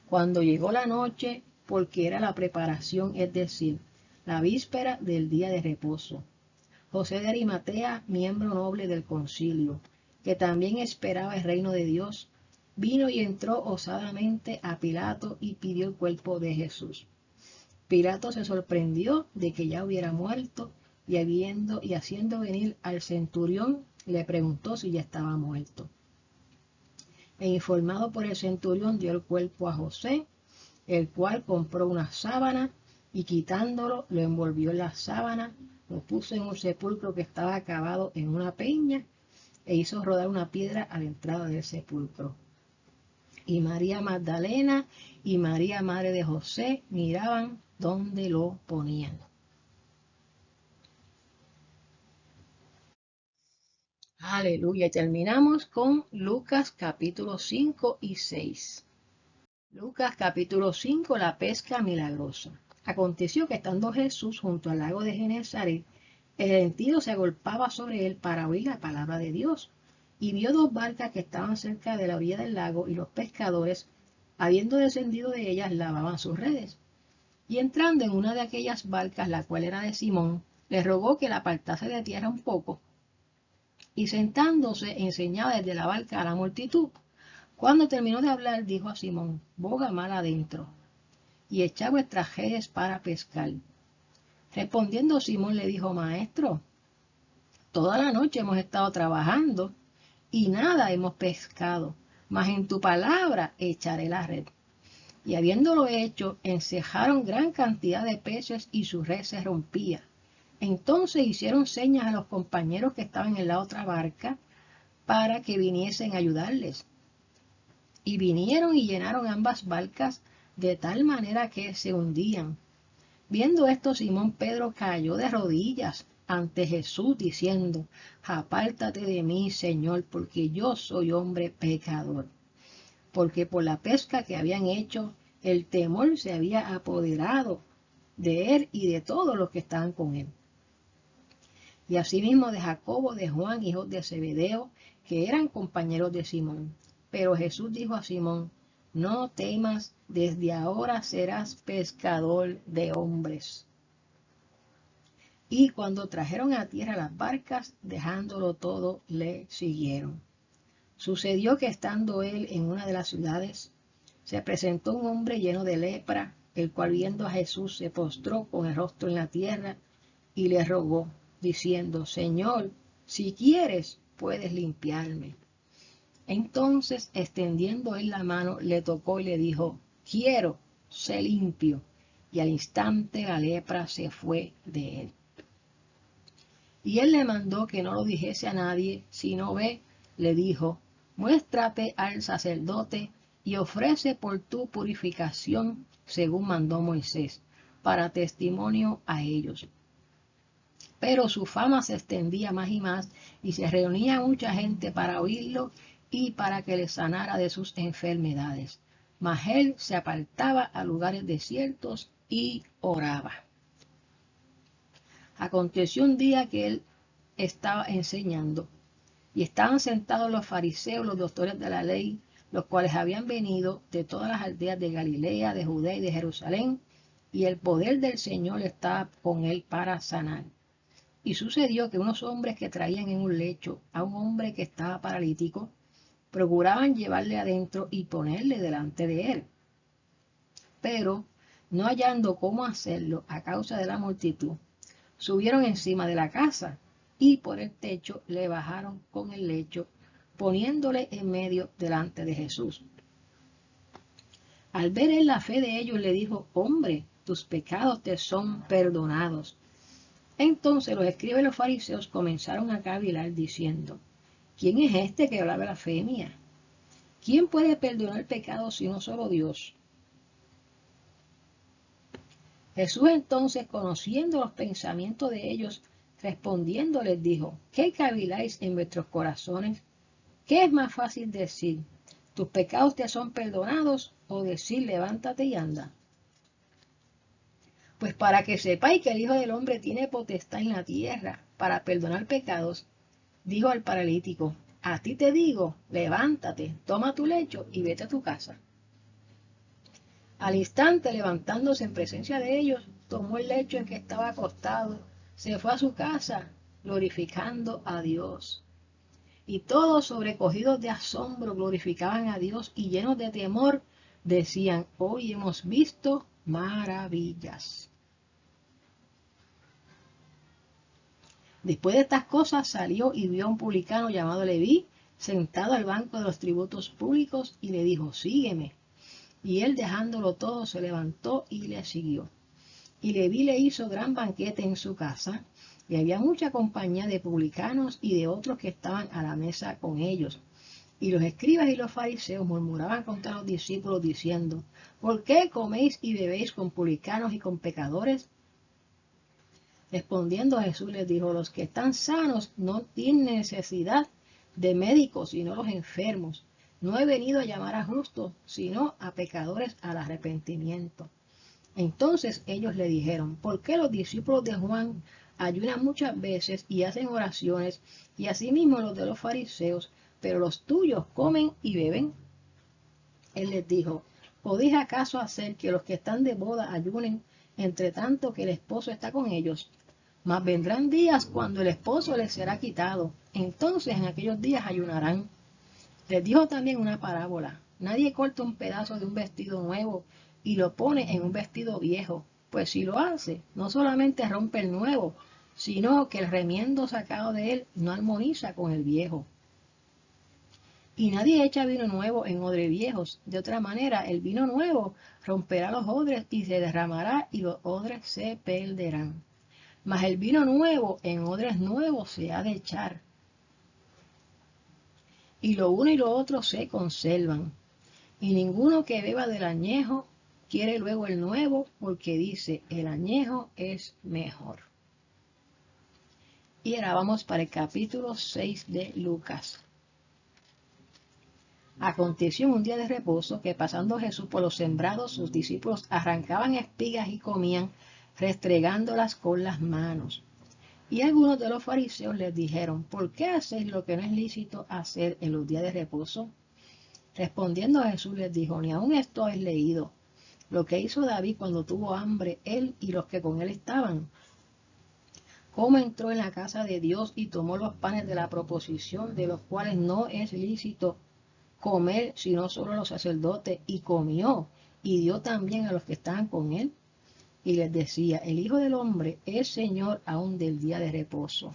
Cuando llegó la noche, porque era la preparación, es decir, la víspera del día de reposo, José de Arimatea, miembro noble del concilio, que también esperaba el reino de Dios, vino y entró osadamente a Pilato y pidió el cuerpo de Jesús. Pilato se sorprendió de que ya hubiera muerto, y haciendo venir al centurión, le preguntó si ya estaba muerto. E informado por el centurión, dio el cuerpo a José, el cual compró una sábana y quitándolo, lo envolvió en la sábana, lo puso en un sepulcro que estaba cavado en una peña e hizo rodar una piedra a la entrada del sepulcro. Y María Magdalena y María, madre de José, miraban dónde lo ponían. Aleluya. Y terminamos con Lucas capítulo 5 y 6. Lucas capítulo 5, la pesca milagrosa. Aconteció que estando Jesús junto al lago de Genesaret, el gentío se agolpaba sobre él para oír la palabra de Dios. Y vio 2 barcas que estaban cerca de la orilla del lago, y los pescadores, habiendo descendido de ellas, lavaban sus redes. Y entrando en una de aquellas barcas, la cual era de Simón, le rogó que la apartase de tierra un poco, y sentándose enseñaba desde la barca a la multitud. Cuando terminó de hablar, dijo a Simón: boga mar adentro, y echad vuestras redes para pescar. Respondiendo Simón le dijo: Maestro, toda la noche hemos estado trabajando, y nada hemos pescado, mas en tu palabra echaré la red. Y habiéndolo hecho, encejaron gran cantidad de peces, y su red se rompía. Entonces hicieron señas a los compañeros que estaban en la otra barca, para que viniesen a ayudarles. Y vinieron y llenaron ambas barcas, de tal manera que se hundían. Viendo esto, Simón Pedro cayó de rodillas ante Jesús, diciendo: apártate de mí, Señor, porque yo soy hombre pecador. Porque por la pesca que habían hecho, el temor se había apoderado de él y de todos los que estaban con él. Y asimismo de Jacobo, de Juan, hijos de Zebedeo, que eran compañeros de Simón. Pero Jesús dijo a Simón: no temas, desde ahora serás pescador de hombres. Y cuando trajeron a tierra las barcas, dejándolo todo, le siguieron. Sucedió que estando él en una de las ciudades, se presentó un hombre lleno de lepra, el cual viendo a Jesús se postró con el rostro en la tierra y le rogó, diciendo: Señor, si quieres, puedes limpiarme. Entonces, extendiendo él la mano, le tocó y le dijo: quiero, sé limpio. Y al instante la lepra se fue de él. Y él le mandó que no lo dijese a nadie, sino ve, le dijo: muéstrate al sacerdote y ofrece por tu purificación, según mandó Moisés, para testimonio a ellos. Pero su fama se extendía más y más, y se reunía mucha gente para oírlo y para que le sanara de sus enfermedades. Mas él se apartaba a lugares desiertos y oraba. Aconteció un día que él estaba enseñando, y estaban sentados los fariseos, los doctores de la ley, los cuales habían venido de todas las aldeas de Galilea, de Judea y de Jerusalén, y el poder del Señor estaba con él para sanar. Y sucedió que unos hombres que traían en un lecho a un hombre que estaba paralítico, procuraban llevarle adentro y ponerle delante de él. Pero, no hallando cómo hacerlo a causa de la multitud, subieron encima de la casa y por el techo le bajaron con el lecho, poniéndole en medio delante de Jesús. Al ver él la fe de ellos, le dijo: hombre, tus pecados te son perdonados. Entonces los escribas y los fariseos comenzaron a cavilar, diciendo: ¿quién es este que habla blasfemia? ¿Quién puede perdonar pecados sino solo Dios? Jesús entonces, conociendo los pensamientos de ellos, respondiendo les dijo: ¿qué caviláis en vuestros corazones? ¿Qué es más fácil decir: tus pecados te son perdonados, o decir: levántate y anda? Pues para que sepáis que el Hijo del Hombre tiene potestad en la tierra para perdonar pecados, dijo al paralítico: a ti te digo, levántate, toma tu lecho y vete a tu casa. Al instante, levantándose en presencia de ellos, tomó el lecho en que estaba acostado, se fue a su casa, glorificando a Dios. Y todos, sobrecogidos de asombro, glorificaban a Dios, y llenos de temor, decían: hoy hemos visto maravillas. Después de estas cosas salió y vio a un publicano llamado Leví, sentado al banco de los tributos públicos, y le dijo: sígueme. Y él, dejándolo todo, se levantó y le siguió. Y Leví le hizo gran banquete en su casa, y había mucha compañía de publicanos y de otros que estaban a la mesa con ellos. Y los escribas y los fariseos murmuraban contra los discípulos, diciendo: ¿por qué coméis y bebéis con publicanos y con pecadores? Respondiendo Jesús les dijo: los que están sanos no tienen necesidad de médicos, sino los enfermos. No he venido a llamar a justos, sino a pecadores al arrepentimiento. Entonces ellos le dijeron: ¿por qué los discípulos de Juan ayunan muchas veces y hacen oraciones, y asimismo los de los fariseos, pero los tuyos comen y beben? Él les dijo: ¿Podéis acaso hacer que los que están de boda ayunen entre tanto que el esposo está con ellos? Mas vendrán días cuando el esposo les será quitado. Entonces en aquellos días ayunarán. Les dijo también una parábola. Nadie corta un pedazo de un vestido nuevo y lo pone en un vestido viejo, pues si lo hace, no solamente rompe el nuevo, sino que el remiendo sacado de él no armoniza con el viejo. Y nadie echa vino nuevo en odres viejos. De otra manera, el vino nuevo romperá los odres y se derramará y los odres se perderán. Mas el vino nuevo en odres nuevos se ha de echar. Y lo uno y lo otro se conservan. Y ninguno que beba del añejo quiere luego el nuevo, porque dice, el añejo es mejor. Y ahora vamos para el capítulo 6 de Lucas. Aconteció en un día de reposo que pasando Jesús por los sembrados, sus discípulos arrancaban espigas y comían, restregándolas con las manos. Y algunos de los fariseos les dijeron, ¿por qué hacéis lo que no es lícito hacer en los días de reposo? Respondiendo Jesús les dijo, ni aun esto habéis leído, lo que hizo David cuando tuvo hambre, él y los que con él estaban. Cómo entró en la casa de Dios y tomó los panes de la proposición, de los cuales no es lícito comer sino solo los sacerdotes, y comió, y dio también a los que estaban con él. Y les decía, el Hijo del Hombre es Señor aún del día de reposo.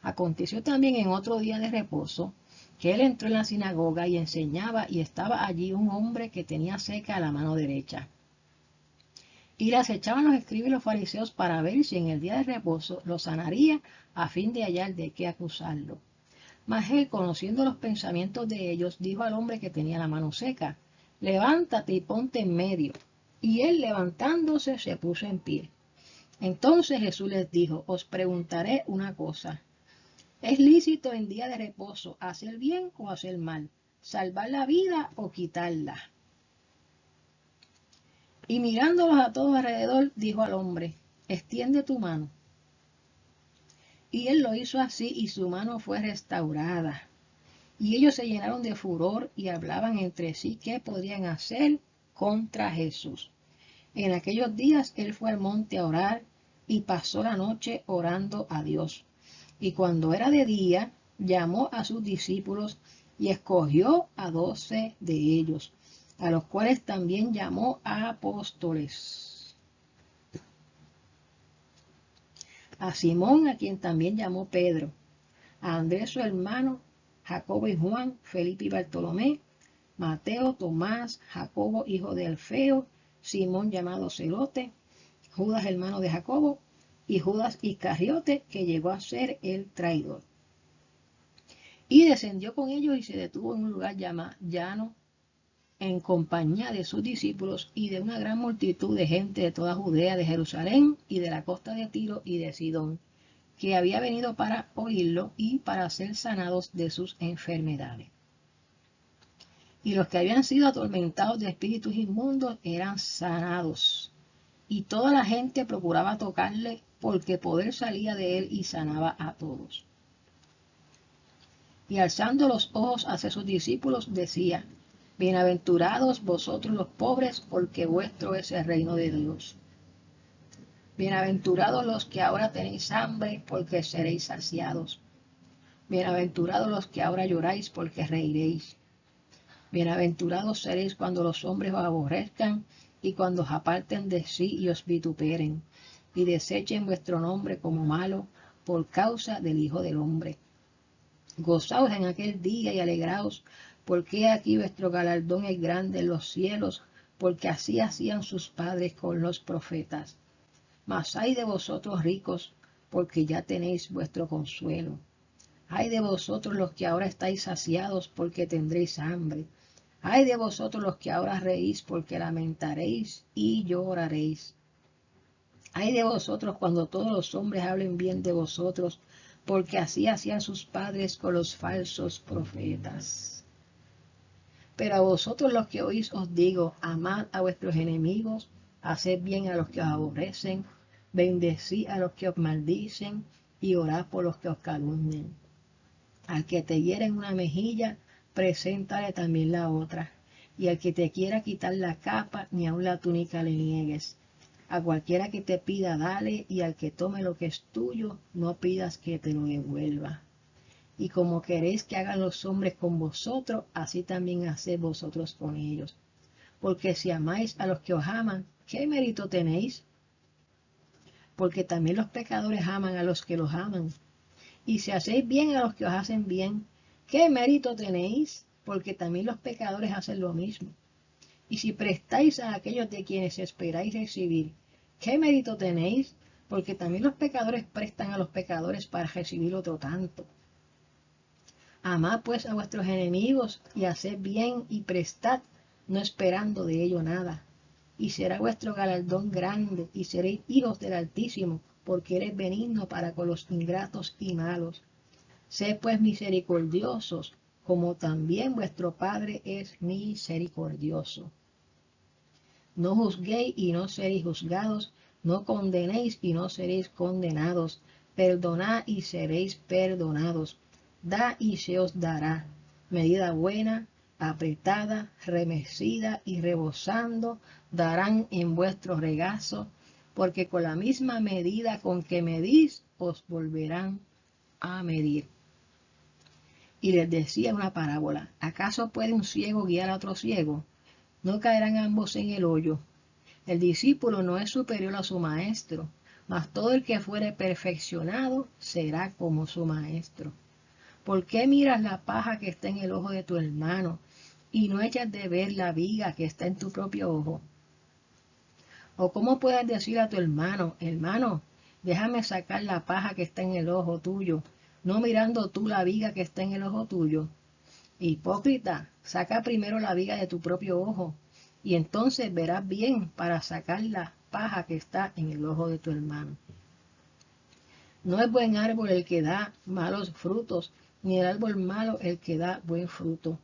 Aconteció también en otro día de reposo, que él entró en la sinagoga y enseñaba, y estaba allí un hombre que tenía seca la mano derecha. Y le acechaban los escribas y los fariseos para ver si en el día de reposo lo sanaría, a fin de hallar de qué acusarlo. Mas él, conociendo los pensamientos de ellos, dijo al hombre que tenía la mano seca, levántate y ponte en medio. Y él, levantándose, se puso en pie. Entonces Jesús les dijo, os preguntaré una cosa. ¿Es lícito en día de reposo hacer bien o hacer mal? ¿Salvar la vida o quitarla? Y mirándolos a todos alrededor, dijo al hombre, extiende tu mano. Y él lo hizo así y su mano fue restaurada. Y ellos se llenaron de furor y hablaban entre sí qué podrían hacer contra Jesús. En aquellos días él fue al monte a orar y pasó la noche orando a Dios. Y cuando era de día, llamó a sus discípulos y escogió a 12 de ellos, a los cuales también llamó a apóstoles. A Simón, a quien también llamó Pedro, a Andrés su hermano, Jacobo y Juan, Felipe y Bartolomé, Mateo, Tomás, Jacobo hijo de Alfeo, Simón llamado Celote, Judas hermano de Jacobo, y Judas Iscariote, que llegó a ser el traidor. Y descendió con ellos y se detuvo en un lugar llano, en compañía de sus discípulos y de una gran multitud de gente de toda Judea, de Jerusalén y de la costa de Tiro y de Sidón, que había venido para oírlo y para ser sanados de sus enfermedades. Y los que habían sido atormentados de espíritus inmundos eran sanados. Y toda la gente procuraba tocarle, porque poder salía de él y sanaba a todos. Y alzando los ojos hacia sus discípulos, decía, bienaventurados vosotros los pobres, porque vuestro es el reino de Dios. Bienaventurados los que ahora tenéis hambre, porque seréis saciados. Bienaventurados los que ahora lloráis, porque reiréis. Bienaventurados seréis cuando los hombres os aborrezcan y cuando os aparten de sí y os vituperen, y desechen vuestro nombre como malo por causa del Hijo del Hombre. Gozaos en aquel día y alegraos, porque aquí vuestro galardón es grande en los cielos, porque así hacían sus padres con los profetas. Mas ay de vosotros ricos, porque ya tenéis vuestro consuelo. Ay de vosotros los que ahora estáis saciados, porque tendréis hambre. Ay de vosotros los que ahora reís, porque lamentaréis y lloraréis. Ay de vosotros cuando todos los hombres hablen bien de vosotros, porque así hacían sus padres con los falsos profetas. Pero a vosotros los que oís os digo, amad a vuestros enemigos, haced bien a los que os aborrecen, bendecid a los que os maldicen, y orad por los que os calumnian. Al que te hiere en una mejilla, preséntale también la otra. y al que te quiera quitar la capa, ni aun la túnica le niegues. A cualquiera que te pida, dale, y al que tome lo que es tuyo, no pidas que te lo devuelva. Y como queréis que hagan los hombres con vosotros, así también haced vosotros con ellos. Porque si amáis a los que os aman, ¿qué mérito tenéis? Porque también los pecadores aman a los que los aman. Y si hacéis bien a los que os hacen bien, ¿qué mérito tenéis? Porque también los pecadores hacen lo mismo. Y si prestáis a aquellos de quienes esperáis recibir, ¿qué mérito tenéis? Porque también los pecadores prestan a los pecadores para recibir otro tanto. Amad pues a vuestros enemigos y haced bien y prestad, no esperando de ello nada. Y será vuestro galardón grande y seréis hijos del Altísimo, porque eres benigno para con los ingratos y malos. Sed pues misericordiosos, como también vuestro Padre es misericordioso. No juzguéis y no seréis juzgados, no condenéis y no seréis condenados, perdonad y seréis perdonados, da y se os dará, medida buena, apretada, remecida y rebosando, darán en vuestro regazo, porque con la misma medida con que medís, os volverán a medir. Y les decía una parábola, ¿acaso puede un ciego guiar a otro ciego? ¿No caerán ambos en el hoyo? El discípulo no es superior a su maestro, mas todo el que fuere perfeccionado será como su maestro. ¿Por qué miras la paja que está en el ojo de tu hermano y no echas de ver la viga que está en tu propio ojo? ¿O cómo puedes decir a tu hermano, hermano, déjame sacar la paja que está en el ojo tuyo, no mirando tú la viga que está en el ojo tuyo? Hipócrita, saca primero la viga de tu propio ojo, y entonces verás bien para sacar la paja que está en el ojo de tu hermano. No es buen árbol el que da malos frutos, ni el árbol malo el que da buen fruto,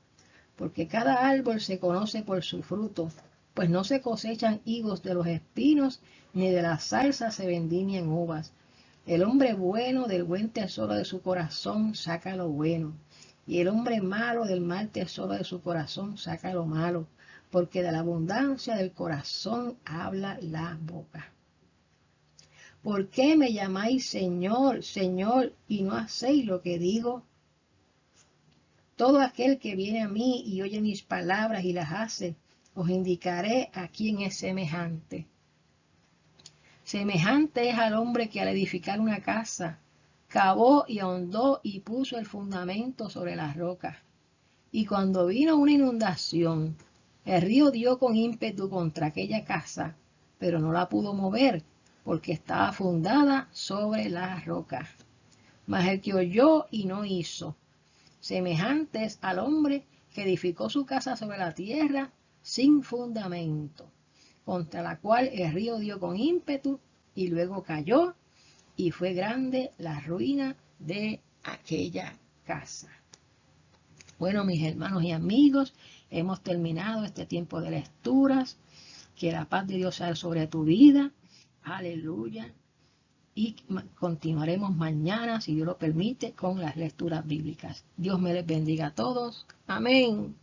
porque cada árbol se conoce por su fruto, pues no se cosechan higos de los espinos, ni de la zarza se vendimian uvas. El hombre bueno del buen tesoro de su corazón saca lo bueno, y el hombre malo del mal tesoro de su corazón saca lo malo, porque de la abundancia del corazón habla la boca. ¿Por qué me llamáis Señor, Señor, y no hacéis lo que digo? Todo aquel que viene a mí y oye mis palabras y las hace, os indicaré a quién es semejante. Semejante es al hombre que al edificar una casa, cavó y ahondó y puso el fundamento sobre las rocas. Y cuando vino una inundación, el río dio con ímpetu contra aquella casa, pero no la pudo mover, porque estaba fundada sobre las rocas. Mas el que oyó y no hizo, semejante es al hombre que edificó su casa sobre la tierra sin fundamento, contra la cual el río dio con ímpetu y luego cayó, y fue grande la ruina de aquella casa. Bueno, mis hermanos y amigos, hemos terminado este tiempo de lecturas. Que la paz de Dios sea sobre tu vida. Aleluya. Y continuaremos mañana, si Dios lo permite, con las lecturas bíblicas. Dios me les bendiga a todos. Amén.